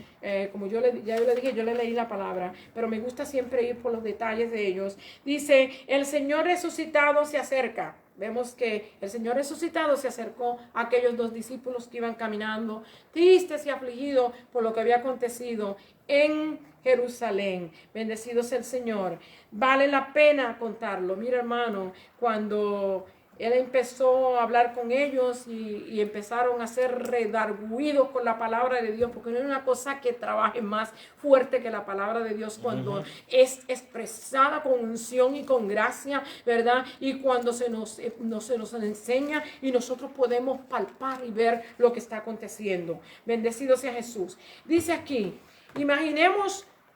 Speaker 2: como ya yo le dije, yo le leí la palabra, pero me gusta siempre ir por los detalles de ellos. Dice, el Señor resucitado se acerca. Vemos que el Señor resucitado se acercó a aquellos dos discípulos que iban caminando, tristes y afligidos por lo que había acontecido en Jerusalén. Bendecido sea el Señor. Vale la pena contarlo. Mira, hermano, cuando Él empezó a hablar con ellos y empezaron a ser redarguidos con la palabra de Dios, porque no hay una cosa que trabaje más fuerte que la palabra de Dios cuando es expresada con unción y con gracia, ¿verdad? Y cuando se nos enseña y nosotros podemos palpar y ver lo que está aconteciendo. Bendecido sea Jesús. Dice aquí,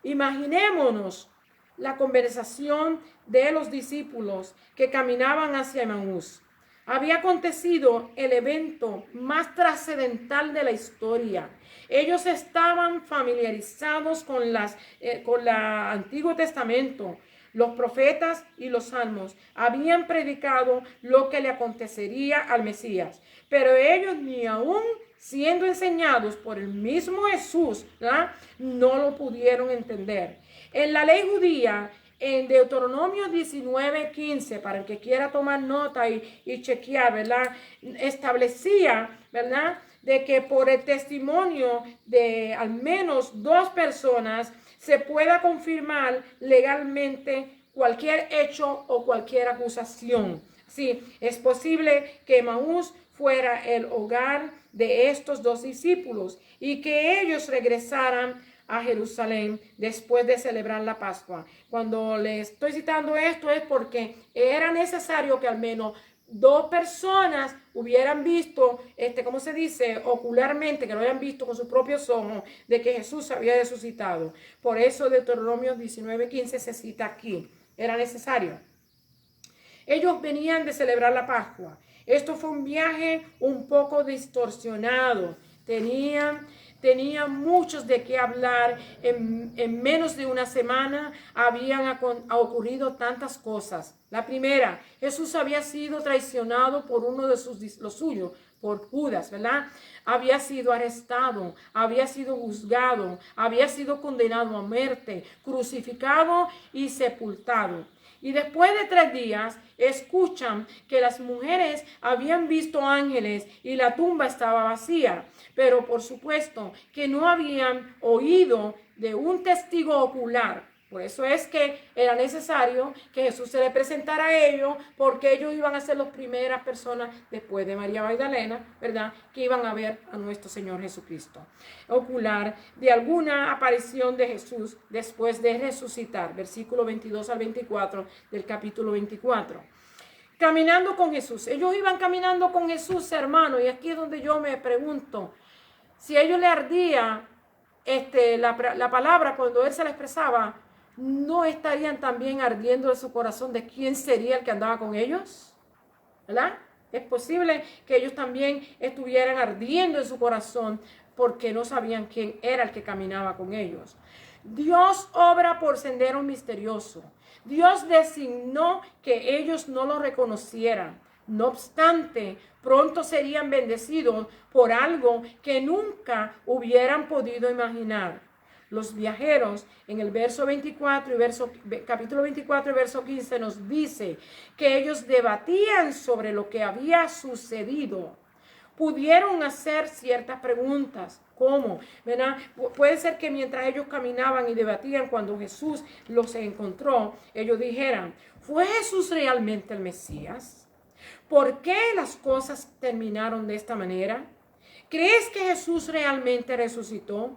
Speaker 2: imaginémonos la conversación de los discípulos que caminaban hacia Emaús. Había acontecido el evento más trascendental de la historia. Ellos estaban familiarizados con el Antiguo Testamento. Los profetas y los salmos habían predicado lo que le acontecería al Mesías, pero ellos ni aún siendo enseñados por el mismo Jesús, ¿verdad?, no lo pudieron entender. En la ley judía, en Deuteronomio 19:15, para el que quiera tomar nota y chequear, ¿verdad?, establecía, ¿verdad?, de que por el testimonio de al menos 2 personas se pueda confirmar legalmente cualquier hecho o cualquier acusación. Sí, es posible que Emaús fuera el hogar de estos 2 discípulos y que ellos regresaran a Jerusalén después de celebrar la Pascua. Cuando les estoy citando esto es porque era necesario que al menos 2 personas hubieran visto, ¿cómo se dice?, ocularmente, que lo hayan visto con sus propios ojos, de que Jesús había resucitado. Por eso Deuteronomio 19:15 se cita aquí. Era necesario. Ellos venían de celebrar la Pascua. Esto fue un viaje un poco distorsionado. Tenían muchos de qué hablar. En menos de una semana habían ocurrido tantas cosas. La primera, Jesús había sido traicionado por uno de los suyos, por Judas, ¿verdad? Había sido arrestado, había sido juzgado, había sido condenado a muerte, crucificado y sepultado. Y después de 3 días, escuchan que las mujeres habían visto ángeles y la tumba estaba vacía. Pero por supuesto que no habían oído de un testigo ocular. Por eso es que era necesario que Jesús se le presentara a ellos, porque ellos iban a ser las primeras personas, después de María Magdalena, ¿verdad?, que iban a ver a nuestro Señor Jesucristo. Ocular de alguna aparición de Jesús después de resucitar. Versículo 22 al 24 del capítulo 24. Caminando con Jesús. Ellos iban caminando con Jesús, hermano, y aquí es donde yo me pregunto, si a ellos le ardía la palabra cuando Él se la expresaba, ¿no estarían también ardiendo en su corazón de quién sería el que andaba con ellos? ¿Verdad? Es posible que ellos también estuvieran ardiendo en su corazón porque no sabían quién era el que caminaba con ellos. Dios obra por sendero misterioso. Dios designó que ellos no lo reconocieran. No obstante, pronto serían bendecidos por algo que nunca hubieran podido imaginar. Los viajeros en el verso 24 y capítulo 24 y verso 15 nos dice que ellos debatían sobre lo que había sucedido. Pudieron hacer ciertas preguntas, ¿cómo? ¿Verdad? Puede ser que mientras ellos caminaban y debatían, cuando Jesús los encontró, ellos dijeran, ¿fue Jesús realmente el Mesías? ¿Por qué las cosas terminaron de esta manera? ¿Crees que Jesús realmente resucitó?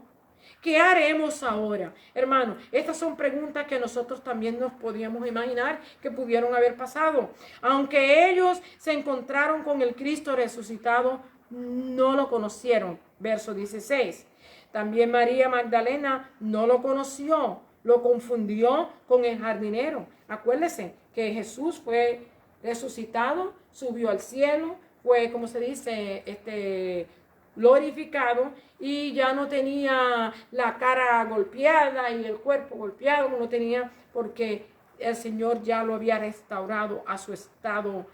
Speaker 2: ¿Qué haremos ahora? Hermano, estas son preguntas que nosotros también nos podíamos imaginar que pudieron haber pasado. Aunque ellos se encontraron con el Cristo resucitado, no lo conocieron. Verso 16. También María Magdalena no lo conoció, lo confundió con el jardinero. Acuérdense que Jesús fue resucitado, subió al cielo, fue, como se dice, glorificado, y ya no tenía la cara golpeada y el cuerpo golpeado, no tenía, porque el Señor ya lo había restaurado a su estado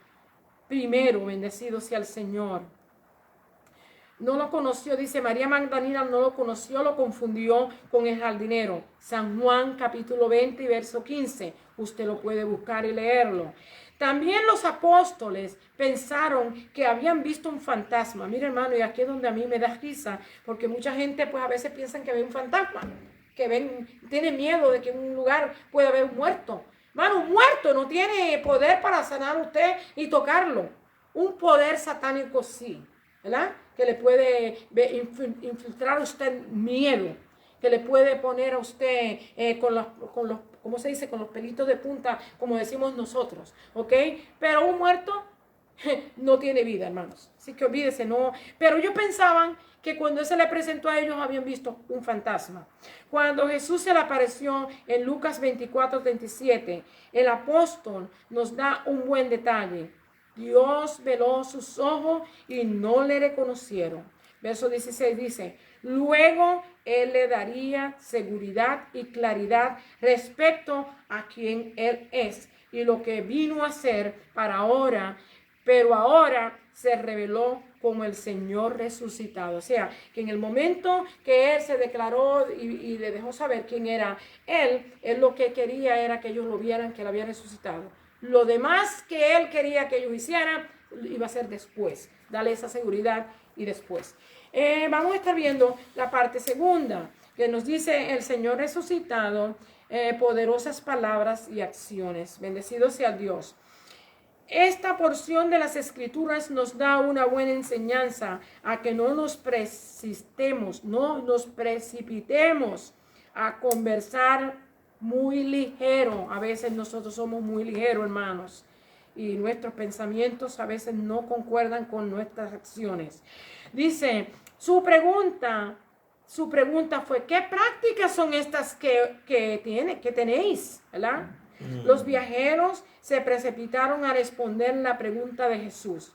Speaker 2: primero. Bendecido sea el Señor. No lo conoció, dice María Magdalena, no lo conoció, lo confundió con el jardinero. San Juan capítulo 20 y verso 15. Usted lo puede buscar y leerlo. También los apóstoles pensaron que habían visto un fantasma. Mira, hermano, y aquí es donde a mí me da risa, porque mucha gente pues a veces piensan que ve un fantasma, tienen miedo de que en un lugar pueda haber un muerto. Hermano, un muerto no tiene poder para sanar a usted y tocarlo. Un poder satánico sí, ¿verdad? Que le puede infiltrar a usted miedo, que le puede poner a usted con los ¿cómo se dice? Con los pelitos de punta, como decimos nosotros, ¿ok? Pero un muerto no tiene vida, hermanos. Así que olvídese, no. Pero ellos pensaban que cuando Él se le presentó a ellos habían visto un fantasma. Cuando Jesús se le apareció en Lucas 24:37, el apóstol nos da un buen detalle. Dios veló sus ojos y no le reconocieron. Verso 16 dice, luego Él le daría seguridad y claridad respecto a quién Él es y lo que vino a hacer para ahora, pero ahora se reveló como el Señor resucitado. O sea, que en el momento que Él se declaró y le dejó saber quién era Él lo que quería era que ellos lo vieran, que Él había resucitado. Lo demás que Él quería que ellos hicieran, iba a ser después. Dale esa seguridad y después. Vamos a estar viendo la parte segunda, que nos dice el Señor resucitado, poderosas palabras y acciones. Bendecido sea Dios. Esta porción de las Escrituras nos da una buena enseñanza a que no nos precipitemos a conversar muy ligero. A veces nosotros somos muy ligeros, hermanos, y nuestros pensamientos a veces no concuerdan con nuestras acciones. Dice, su pregunta fue, ¿qué prácticas son estas que tenéis? ¿Verdad? Los viajeros se precipitaron a responder la pregunta de Jesús.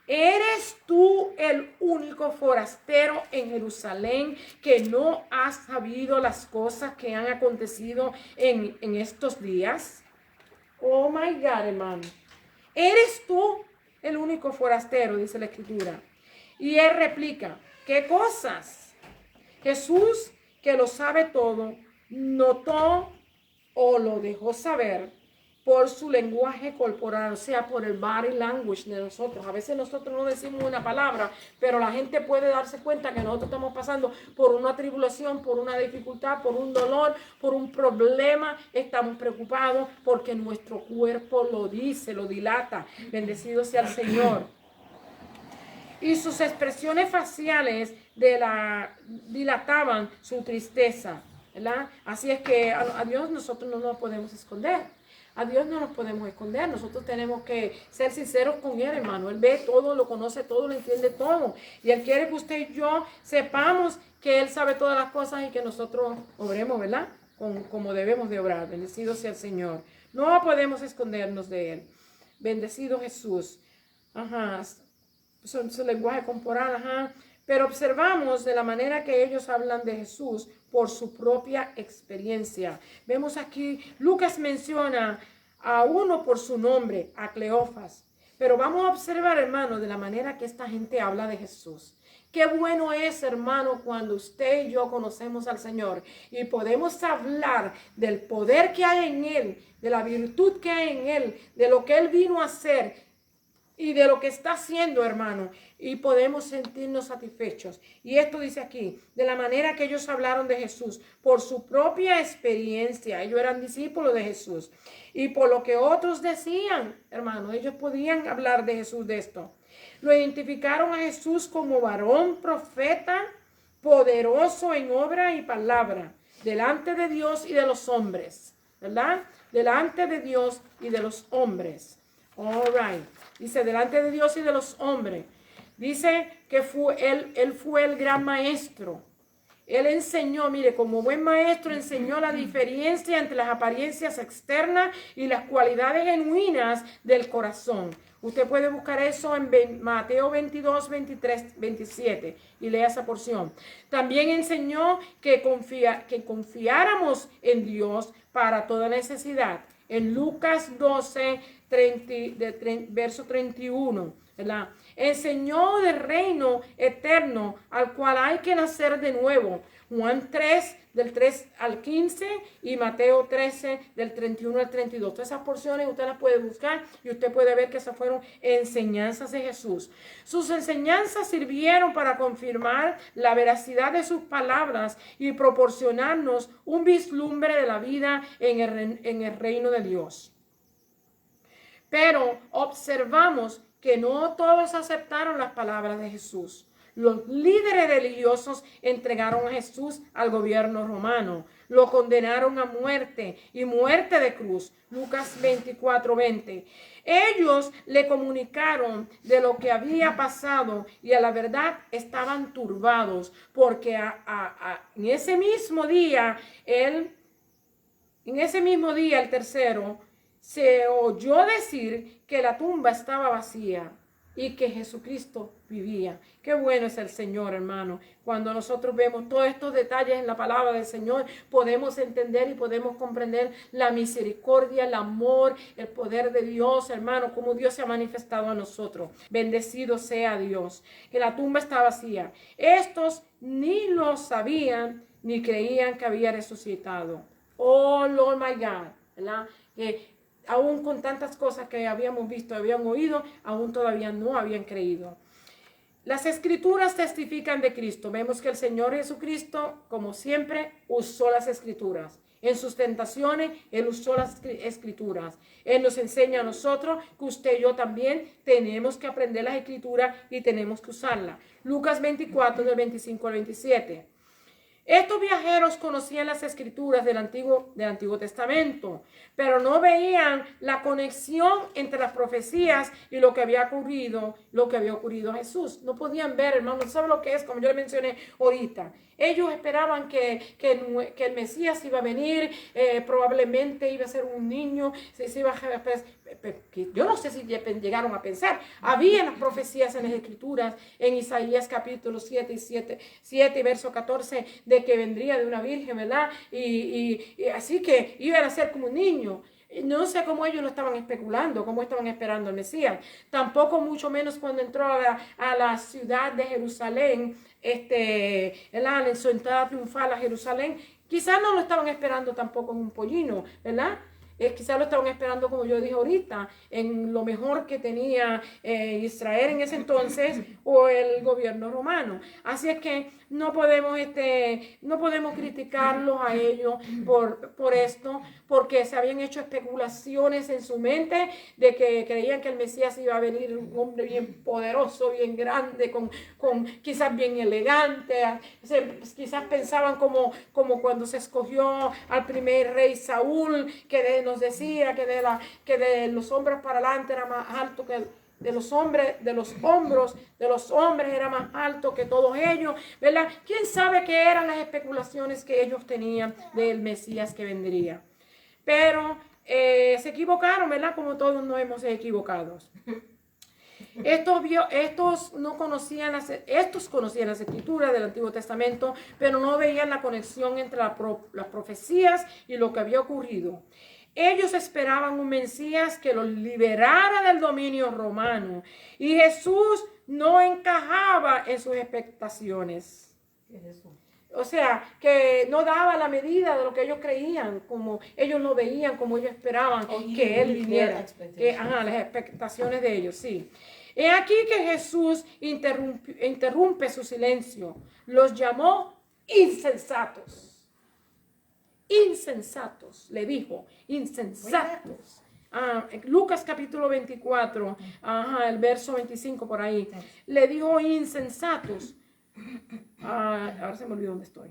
Speaker 2: ¿Eres tú el único forastero en Jerusalén que no has sabido las cosas que han acontecido en estos días? Oh my God, hermano. ¿Eres tú el único forastero? Dice la Escritura. Y él replica, ¿qué cosas? Jesús, que lo sabe todo, notó o lo dejó saber por su lenguaje corporal, o sea, por el body language de nosotros. A veces nosotros no decimos una palabra, pero la gente puede darse cuenta que nosotros estamos pasando por una tribulación, por una dificultad, por un dolor, por un problema. Estamos preocupados porque nuestro cuerpo lo dice, lo dilata. Bendecido sea el Señor. Y sus expresiones faciales dilataban su tristeza, ¿verdad? Así es que a Dios nosotros no nos podemos esconder. A Dios no nos podemos esconder. Nosotros tenemos que ser sinceros con Él, hermano. Él ve todo, lo conoce todo, lo entiende todo. Y Él quiere que usted y yo sepamos que Él sabe todas las cosas y que nosotros obremos, ¿verdad? Como debemos de obrar. Bendecido sea el Señor. No podemos escondernos de Él. Bendecido Jesús. Ajá. Su lenguaje corporal, ajá. Pero observamos de la manera que ellos hablan de Jesús por su propia experiencia. Vemos aquí, Lucas menciona a uno por su nombre, a Cleofas. Pero vamos a observar, hermano, de la manera que esta gente habla de Jesús. Qué bueno es, hermano, cuando usted y yo conocemos al Señor y podemos hablar del poder que hay en Él, de la virtud que hay en Él, de lo que Él vino a hacer y de lo que está haciendo, hermano, y podemos sentirnos satisfechos. Y esto dice aquí, de la manera que ellos hablaron de Jesús, por su propia experiencia. Ellos eran discípulos de Jesús. Y por lo que otros decían, hermano, ellos podían hablar de Jesús de esto. Lo identificaron a Jesús como varón, profeta, poderoso en obra y palabra, delante de Dios y de los hombres, ¿verdad? Delante de Dios y de los hombres. All right. Dice, delante de Dios y de los hombres. Dice que él fue el gran maestro. Él enseñó, mire, como buen maestro enseñó la diferencia entre las apariencias externas y las cualidades genuinas del corazón. Usted puede buscar eso en Mateo 22, 23, 27 y lea esa porción. También enseñó que confiáramos en Dios para toda necesidad. En Lucas 12, verso 31, ¿verdad? Enseñó del reino eterno al cual hay que nacer de nuevo. Juan 3, del 3 al 15 y Mateo 13, del 31 al 32. Todas esas porciones usted las puede buscar y usted puede ver que esas fueron enseñanzas de Jesús. Sus enseñanzas sirvieron para confirmar la veracidad de sus palabras y proporcionarnos un vislumbre de la vida en el reino de Dios. Pero observamos que no todos aceptaron las palabras de Jesús. Los líderes religiosos entregaron a Jesús al gobierno romano. Lo condenaron a muerte y muerte de cruz. Lucas 24, 20. Ellos le comunicaron de lo que había pasado y a la verdad estaban turbados porque en ese mismo día, el tercero, se oyó decir que la tumba estaba vacía y que Jesucristo vivía. Qué bueno es el Señor, hermano. Cuando nosotros vemos todos estos detalles en la palabra del Señor, podemos entender y podemos comprender la misericordia, el amor, el poder de Dios, hermano, como Dios se ha manifestado a nosotros. Bendecido sea Dios. Que la tumba está vacía. Estos ni lo sabían ni creían que había resucitado. Oh, Lord my God, ¿verdad? Aún con tantas cosas que habíamos visto, habían oído, aún todavía no habían creído. Las escrituras testifican de Cristo. Vemos que el Señor Jesucristo, como siempre, usó las escrituras. En sus tentaciones, Él usó las escrituras. Él nos enseña a nosotros que usted y yo también tenemos que aprender las escrituras y tenemos que usarlas. Lucas 24, del 25 al 27. Estos viajeros conocían las escrituras del Antiguo Testamento, pero no veían la conexión entre las profecías y lo que había ocurrido a Jesús. No podían ver, hermano, ¿sabe lo que es? Como yo le mencioné ahorita. Ellos esperaban que el Mesías iba a venir, probablemente iba a ser un niño, yo no sé si llegaron a pensar. Había las profecías en las Escrituras, en Isaías capítulo 7, verso 14, de que vendría de una virgen, ¿verdad? Y así que iban a ser como un niño. No sé cómo ellos lo estaban especulando, cómo estaban esperando al Mesías. Tampoco mucho menos cuando entró a la ciudad de Jerusalén, en su entrada triunfal a Jerusalén. Quizás no lo estaban esperando tampoco en un pollino, ¿verdad? Quizás lo estaban esperando, como yo dije ahorita, en lo mejor que tenía Israel en ese entonces o el gobierno romano. Así es que no podemos criticarlos a ellos por esto, porque se habían hecho especulaciones en su mente de que creían que el Mesías iba a venir un hombre bien poderoso, bien grande, con quizás bien elegante. Quizás pensaban como cuando se escogió al primer rey Saúl, que nos decía que de los hombres para adelante era más alto que de los hombros de los hombres era más alto que todos ellos, ¿verdad? ¿Quién sabe qué eran las especulaciones que ellos tenían del Mesías que vendría? Pero se equivocaron, ¿verdad? Como todos nos hemos equivocado. Estos conocían las escrituras del Antiguo Testamento, pero no veían la conexión entre las profecías y lo que había ocurrido. Ellos esperaban un Mesías que los liberara del dominio romano y Jesús no encajaba en sus expectaciones. O sea, que no daba la medida de lo que ellos creían, como ellos lo veían, como ellos esperaban que Él viniera. Las expectaciones de ellos, sí. He aquí que Jesús interrumpe su silencio. Los llamó insensatos. Insensatos, le dijo, insensatos. Lucas capítulo 24, el verso 25 por ahí. Le dijo insensatos. Ahora se me olvidó dónde estoy.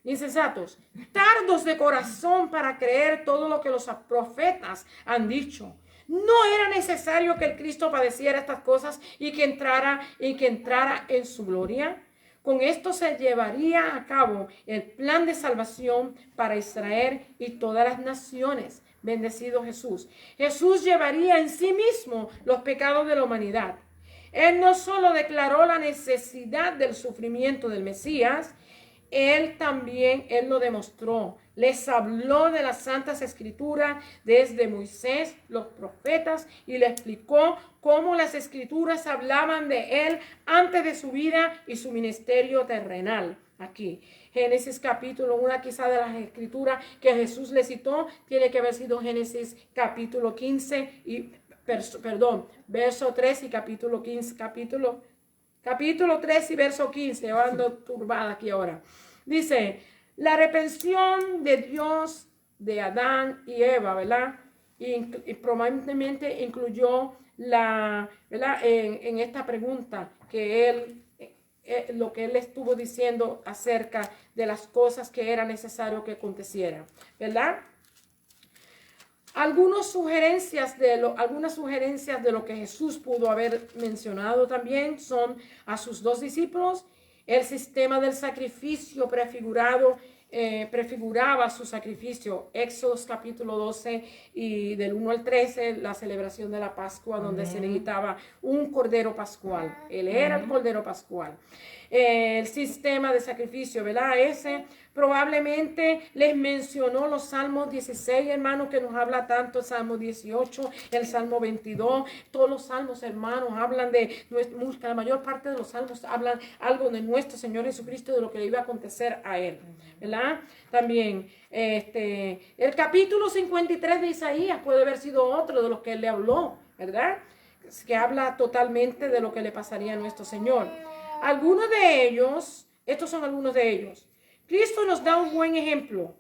Speaker 2: Insensatos, tardos de corazón para creer todo lo que los profetas han dicho. No era necesario que el Cristo padeciera estas cosas y que entrara en su gloria. Con esto se llevaría a cabo el plan de salvación para Israel y todas las naciones. Bendecido Jesús. Jesús llevaría en sí mismo los pecados de la humanidad. Él no solo declaró la necesidad del sufrimiento del Mesías, Él lo demostró. Les habló de las Santas Escrituras desde Moisés, los profetas, y le explicó cómo las Escrituras hablaban de Él antes de su vida y su ministerio terrenal. Aquí, Génesis capítulo 1, quizá de las Escrituras que Jesús le citó, tiene que haber sido Génesis capítulo 15 y verso 3 y capítulo 15, capítulo 3 y verso 15, yo ando turbada aquí ahora. Dice, la repensión de Dios de Adán y Eva, ¿verdad? Y probablemente incluyó ¿verdad? En esta pregunta que lo que él estuvo diciendo acerca de las cosas que era necesario que acontecieran, ¿verdad? Algunas sugerencias de lo que Jesús pudo haber mencionado también son a sus dos discípulos. El sistema del sacrificio prefiguraba su sacrificio. Éxodo capítulo 12 y del 1 al 13, la celebración de la Pascua, donde se necesitaba un cordero pascual. Él era el cordero pascual. El sistema de sacrificio, ¿verdad? Ese probablemente les mencionó los Salmos 16, hermanos, que nos habla tanto, el Salmo 18, el Salmo 22, todos los Salmos, hermanos, hablan la mayor parte de los Salmos hablan algo de nuestro Señor Jesucristo, de lo que le iba a acontecer a Él, ¿verdad? También, el capítulo 53 de Isaías puede haber sido otro de los que Él le habló, ¿verdad? Que habla totalmente de lo que le pasaría a nuestro Señor. Algunos de ellos, estos son algunos de ellos. Cristo nos da un buen ejemplo.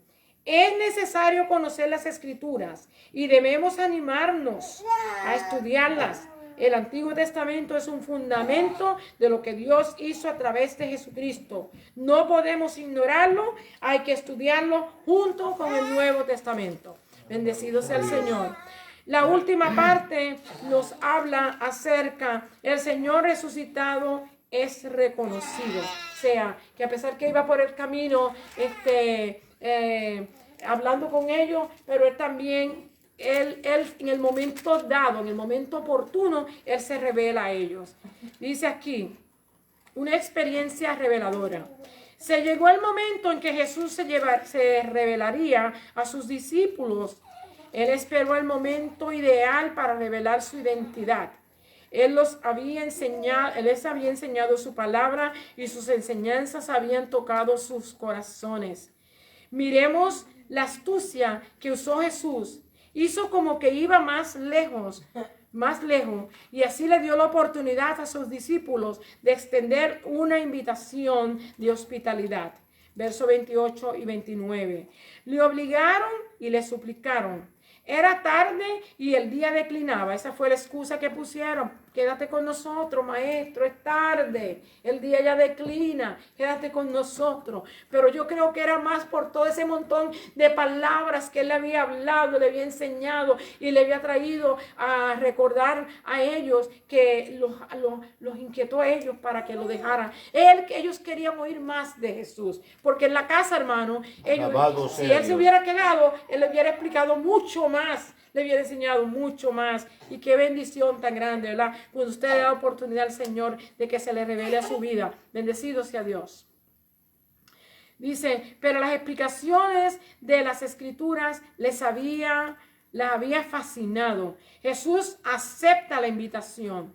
Speaker 2: Es necesario conocer las Escrituras y debemos animarnos a estudiarlas. El Antiguo Testamento es un fundamento de lo que Dios hizo a través de Jesucristo. No podemos ignorarlo, hay que estudiarlo junto con el Nuevo Testamento. Bendecido sea el Señor. La última parte nos habla acerca del Señor resucitado es reconocido. O sea, que a pesar que iba por el camino, hablando con ellos, pero él también, él en el momento dado, en el momento oportuno, él se revela a ellos. Dice aquí, una experiencia reveladora. Se llegó el momento en que Jesús se revelaría a sus discípulos. Él esperó el momento ideal para revelar su identidad. Él les había enseñado su palabra y sus enseñanzas habían tocado sus corazones. Miremos la astucia que usó Jesús. Hizo como que iba más lejos, y así le dio la oportunidad a sus discípulos de extender una invitación de hospitalidad. Verso 28 y 29. Le obligaron y le suplicaron. Era tarde y el día declinaba. Esa fue la excusa que pusieron. Quédate con nosotros, maestro, es tarde. El día ya declina. Quédate con nosotros. Pero yo creo que era más por todo ese montón de palabras que él le había hablado, le había enseñado y le había traído a recordar a ellos que los inquietó a ellos para que lo dejaran. Ellos querían oír más de Jesús. Porque en la casa, hermano, si él se hubiera quedado, él le hubiera explicado mucho más, le hubiera enseñado mucho más. Y qué bendición tan grande, ¿verdad? Cuando usted le da oportunidad al Señor de que se le revele a su vida. Bendecido sea Dios. Dice, pero las explicaciones de las escrituras les había fascinado. Jesús acepta la invitación.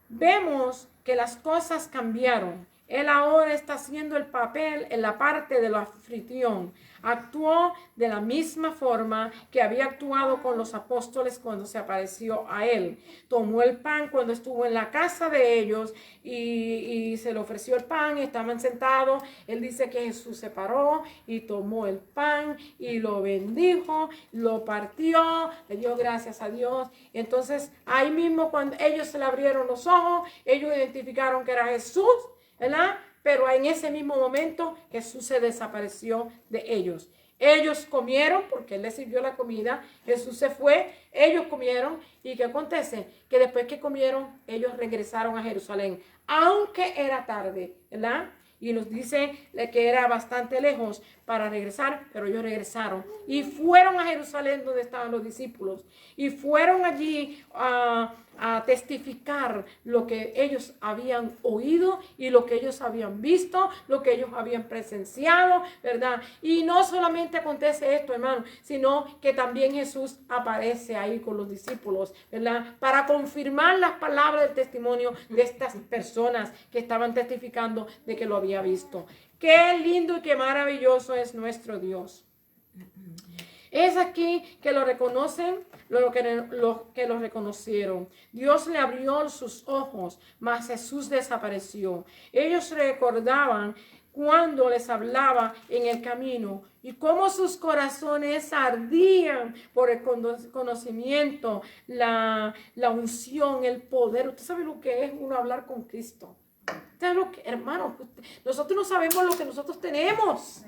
Speaker 2: Vemos que las cosas cambiaron. Él ahora está haciendo el papel en la parte de la anfitrión. Actuó de la misma forma que había actuado con los apóstoles cuando se apareció a él. Tomó el pan cuando estuvo en la casa de ellos y se le ofreció el pan. Estaban sentados. Él dice que Jesús se paró y tomó el pan y lo bendijo, lo partió, le dio gracias a Dios. Entonces ahí mismo cuando ellos se le abrieron los ojos, ellos identificaron que era Jesús, ¿verdad? Pero en ese mismo momento Jesús se desapareció de ellos. Ellos comieron porque Él les sirvió la comida. Jesús se fue, ellos comieron. ¿Y qué acontece? Que después que comieron, ellos regresaron a Jerusalén. Aunque era tarde, ¿verdad? Y nos dice que era bastante lejos para regresar, pero ellos regresaron y fueron a Jerusalén donde estaban los discípulos y fueron allí a testificar lo que ellos habían oído y lo que ellos habían visto, lo que ellos habían presenciado, ¿verdad? Y no solamente acontece esto, hermano, sino que también Jesús aparece ahí con los discípulos, ¿verdad? Para confirmar las palabras del testimonio de estas personas que estaban testificando de que lo había visto. Qué lindo y qué maravilloso es nuestro Dios. Es aquí que lo reconocen, los que lo reconocieron. Dios le abrió sus ojos, mas Jesús desapareció. Ellos recordaban cuando les hablaba en el camino y cómo sus corazones ardían por el conocimiento, la unción, el poder. Usted sabe lo que es uno hablar con Cristo. Usted sabe lo que, hermano, nosotros no sabemos lo que nosotros tenemos.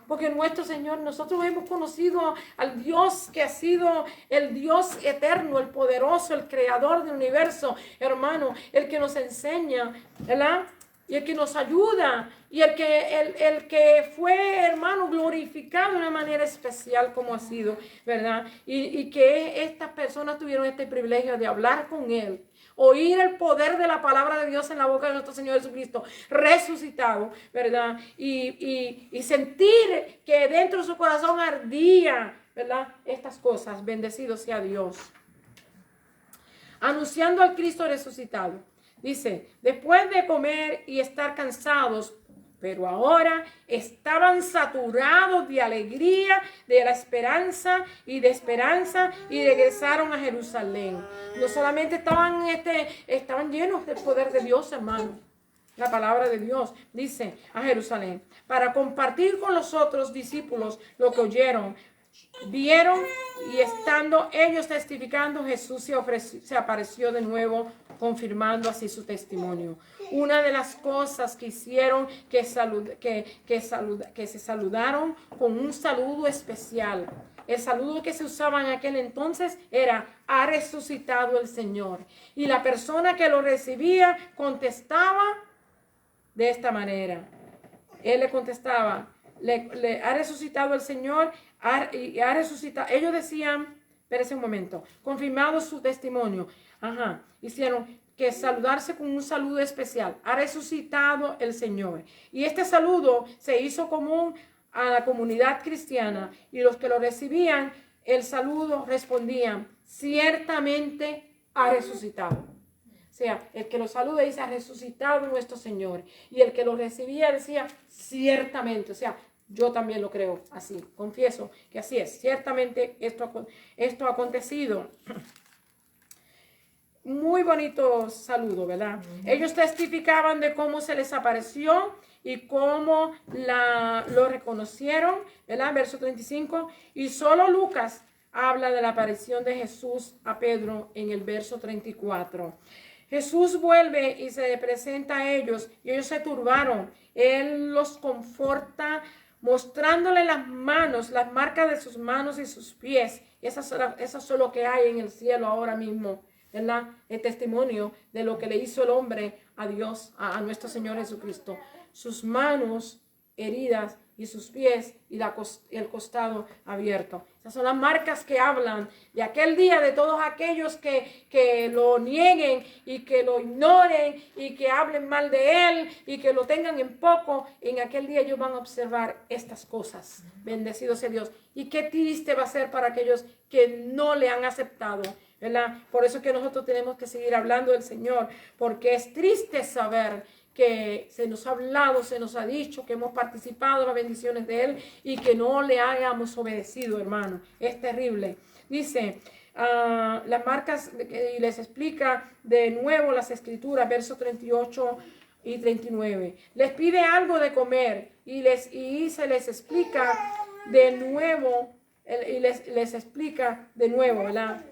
Speaker 2: Porque nuestro Señor, nosotros hemos conocido al Dios que ha sido el Dios eterno, el poderoso, el creador del universo, hermano, el que nos enseña, ¿verdad? Y el que nos ayuda, y el que fue, hermano, glorificado de una manera especial como ha sido, ¿verdad? Y que estas personas tuvieron este privilegio de hablar con Él, oír el poder de la palabra de Dios en la boca de nuestro Señor Jesucristo, resucitado, ¿verdad? Y sentir que dentro de su corazón ardía, ¿verdad? Estas cosas, bendecido sea Dios. Anunciando al Cristo resucitado. Dice, después de comer y estar cansados, pero ahora estaban saturados de alegría, de la esperanza y regresaron a Jerusalén. No solamente estaban llenos del poder de Dios, hermano. La palabra de Dios dice a Jerusalén, para compartir con los otros discípulos lo que oyeron, vieron, y estando ellos testificando, Jesús se apareció de nuevo, confirmando así su testimonio. Una de las cosas que hicieron que se saludaron con un saludo especial. El saludo que se usaba en aquel entonces era: ha resucitado el Señor. Y la persona que lo recibía contestaba de esta manera. Él le contestaba: le ha resucitado el Señor, ha resucitado. Ellos decían, espérese un momento, confirmado su testimonio. Hicieron que saludarse con un saludo especial. Ha resucitado el Señor. Y este saludo se hizo común a la comunidad cristiana, y los que lo recibían, el saludo, respondían: ciertamente ha resucitado. O sea, el que lo saluda dice: ha resucitado nuestro Señor. Y el que lo recibía decía: ciertamente. O sea, yo también lo creo así. Confieso que así es. Ciertamente esto ha acontecido. Muy bonito saludo, ¿verdad? Ellos testificaban de cómo se les apareció y cómo lo reconocieron, ¿verdad? Verso 35. Y solo Lucas habla de la aparición de Jesús a Pedro en el verso 34. Jesús vuelve y se presenta a ellos, y ellos se turbaron. Él los conforta mostrándole las manos, las marcas de sus manos y sus pies. Esas son lo que hay en el cielo ahora mismo, ¿verdad? El testimonio de lo que le hizo el hombre a Dios, a nuestro Señor Jesucristo. Sus manos heridas y sus pies y el costado abierto. Esas son las marcas que hablan de aquel día, de todos aquellos que lo nieguen y que lo ignoren y que hablen mal de él y que lo tengan en poco. En aquel día ellos van a observar estas cosas. Bendecido sea Dios. Y qué triste va a ser para aquellos que no le han aceptado, ¿verdad? Por eso es que nosotros tenemos que seguir hablando del Señor, porque es triste saber que se nos ha hablado, se nos ha dicho que hemos participado en las bendiciones de Él y que no le hayamos obedecido, hermano. Es terrible. Dice las marcas, y les explica de nuevo las escrituras, versos 38 y 39. Les pide algo de comer y se les explica de nuevo, y les explica de nuevo, ¿verdad?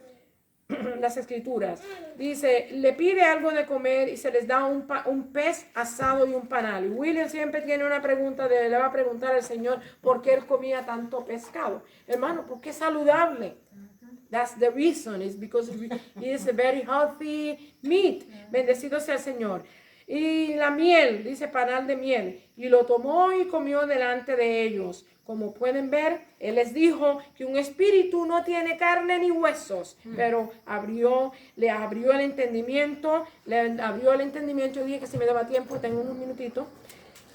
Speaker 2: Las escrituras. Dice, le pide algo de comer y se les da un pez asado y un panal. Y William siempre tiene una pregunta, le va a preguntar al Señor por qué él comía tanto pescado. Hermano, porque es saludable. That's the reason. It's because it is a very healthy meat. Bendecido sea el Señor. Y la miel, dice panal de miel, y lo tomó y comió delante de ellos. Como pueden ver, él les dijo que un espíritu no tiene carne ni huesos, pero le abrió el entendimiento, Yo dije que si me daba tiempo, tengo unos minutitos,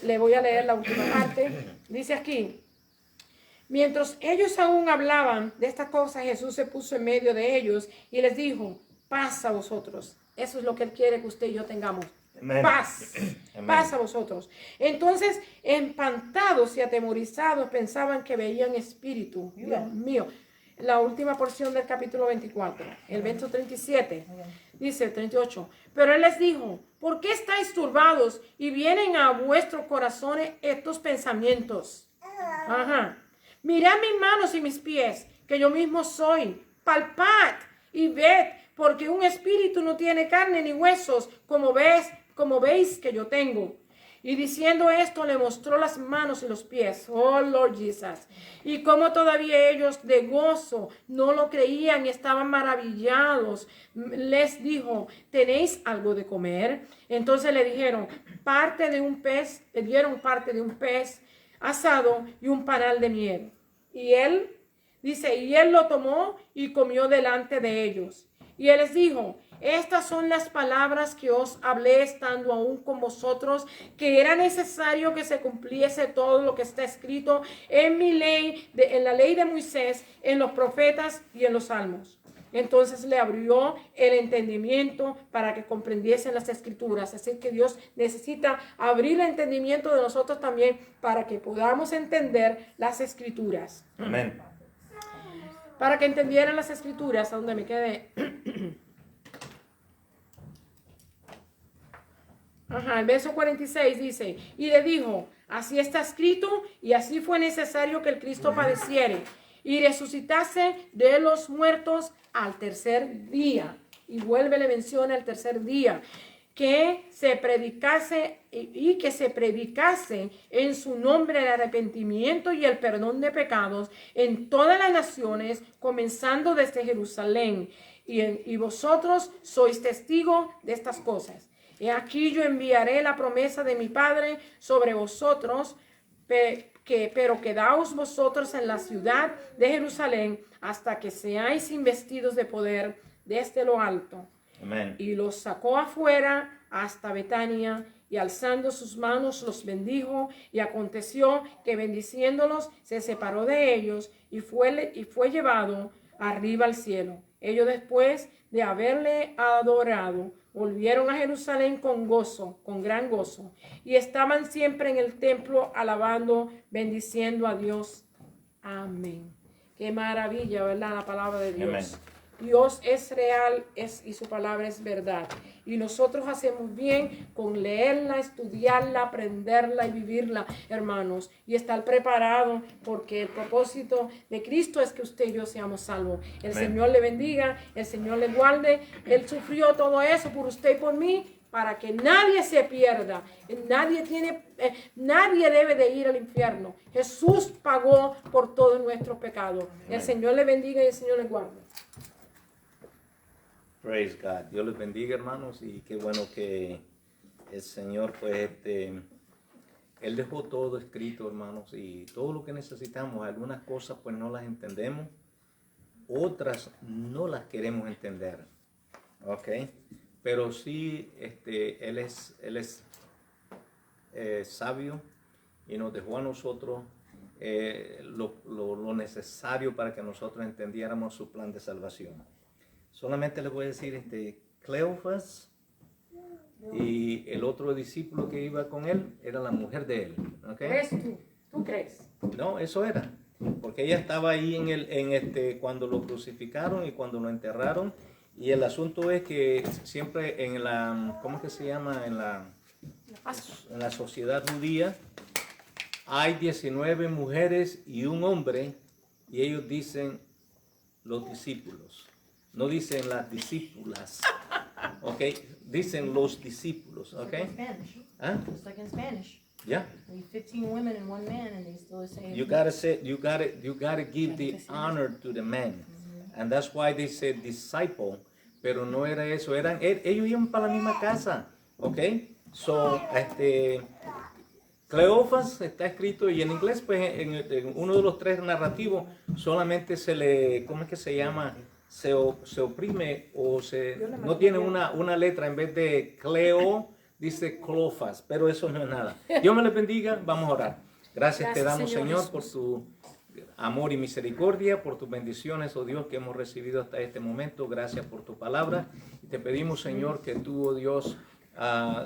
Speaker 2: le voy a leer la última parte. Dice aquí, mientras ellos aún hablaban de estas cosas, Jesús se puso en medio de ellos y les dijo, paz a vosotros. Eso es lo que Él quiere que usted y yo tengamos. Amen. Paz, Amen. Paz a vosotros. Entonces, espantados y atemorizados, pensaban que veían espíritu. Dios mío. La última porción del capítulo 24, el verso 37, dice 38. Pero Él les dijo, ¿por qué estáis turbados y vienen a vuestros corazones estos pensamientos? Ajá. Mirad mis manos y mis pies, que yo mismo soy. Palpad y ved, porque un espíritu no tiene carne ni huesos, como veis que yo tengo. Y diciendo esto, le mostró las manos y los pies. Oh, Lord Jesus. Y como todavía ellos de gozo no lo creían y estaban maravillados, les dijo, ¿tenéis algo de comer? Entonces le dieron parte de un pez asado y un panal de miel. Y él lo tomó y comió delante de ellos. Y él les dijo, estas son las palabras que os hablé estando aún con vosotros, que era necesario que se cumpliese todo lo que está escrito en mi ley, en la ley de Moisés, en los profetas y en los salmos. Entonces le abrió el entendimiento para que comprendiesen las escrituras. Así que Dios necesita abrir el entendimiento de nosotros también para que podamos entender las escrituras.
Speaker 3: Amén.
Speaker 2: Para que entendieran las escrituras, a donde me quedé. El verso 46 dice, y le dijo, así está escrito, y así fue necesario que el Cristo padeciere y resucitase de los muertos al tercer día. Y le menciona el tercer día, que se predicase en su nombre el arrepentimiento y el perdón de pecados en todas las naciones, comenzando desde Jerusalén. Y vosotros sois testigos de estas cosas. Y aquí yo enviaré la promesa de mi Padre sobre vosotros, pero quedaos vosotros en la ciudad de Jerusalén hasta que seáis investidos de poder desde lo alto.
Speaker 3: Amén.
Speaker 2: Y los sacó afuera hasta Betania, y alzando sus manos los bendijo, y aconteció que bendiciéndolos se separó de ellos y fue llevado arriba al cielo. Ellos, después de haberle adorado, volvieron a Jerusalén con gozo, con gran gozo, y estaban siempre en el templo alabando, bendiciendo a Dios. Amén. Qué maravilla, ¿verdad? La palabra de Dios.
Speaker 3: Amén.
Speaker 2: Dios es real y su palabra es verdad. Y nosotros hacemos bien con leerla, estudiarla, aprenderla y vivirla, hermanos. Y estar preparado, porque el propósito de Cristo es que usted y yo seamos salvos. El
Speaker 3: Amén.
Speaker 2: Señor le bendiga, el Señor le guarde. Él sufrió todo eso por usted y por mí, para que nadie se pierda. Nadie debe de ir al infierno. Jesús pagó por todos nuestros pecados. El Señor le bendiga y el Señor le guarde.
Speaker 1: Praise God. Dios les bendiga, hermanos, y qué bueno que el Señor pues Él dejó todo escrito, hermanos, y todo lo que necesitamos. Algunas cosas pues no las entendemos, otras no las queremos entender, ¿ok? Pero sí, Él es sabio y nos dejó a nosotros lo necesario para que nosotros entendiéramos su plan de salvación. Solamente les voy a decir, Cleofas y el otro discípulo que iba con él era la mujer de él, ¿ok?
Speaker 2: ¿Crees tú? ¿Tú crees?
Speaker 1: No, eso era, porque ella estaba ahí cuando lo crucificaron y cuando lo enterraron, y el asunto es que siempre en la, ¿cómo es que se llama? En la sociedad judía hay 19 mujeres y un hombre, y ellos dicen los discípulos, no dicen las discípulas, ¿ok? Dicen los discípulos, ¿ok?
Speaker 4: Like in Spanish.
Speaker 1: ¿Ah?
Speaker 4: It's like in Spanish.
Speaker 1: Yeah.
Speaker 4: We 15 women and 1 man, and they still say.
Speaker 1: You gotta give the honor to the man, and that's why they said disciple, pero no era eso, ellos iban para la misma casa, ¿ok? So, Cleofas está escrito y en inglés, pues en uno de los 3 narrativos solamente se le, ¿cómo es que se llama? Se oprime o no tiene una letra, en vez de Cleo dice Clofas, pero eso no es nada. Dios me les bendiga, vamos a orar. Gracias te damos, Señor, por tu amor y misericordia, por tus bendiciones, oh Dios, que hemos recibido hasta este momento. Gracias por tu palabra. Y te pedimos, Señor, que tú, oh Dios,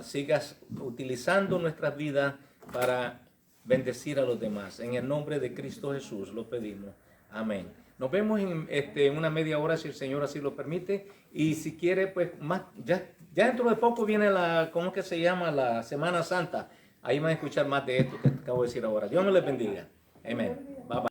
Speaker 1: sigas utilizando nuestras vidas para bendecir a los demás. En el nombre de Cristo Jesús lo pedimos. Amén. Nos vemos en una media hora, si el Señor así lo permite. Y si quiere, pues más, ya dentro de poco viene ¿cómo es que se llama? La Semana Santa. Ahí van a escuchar más de esto que acabo de decir ahora. Dios me les bendiga. Amén.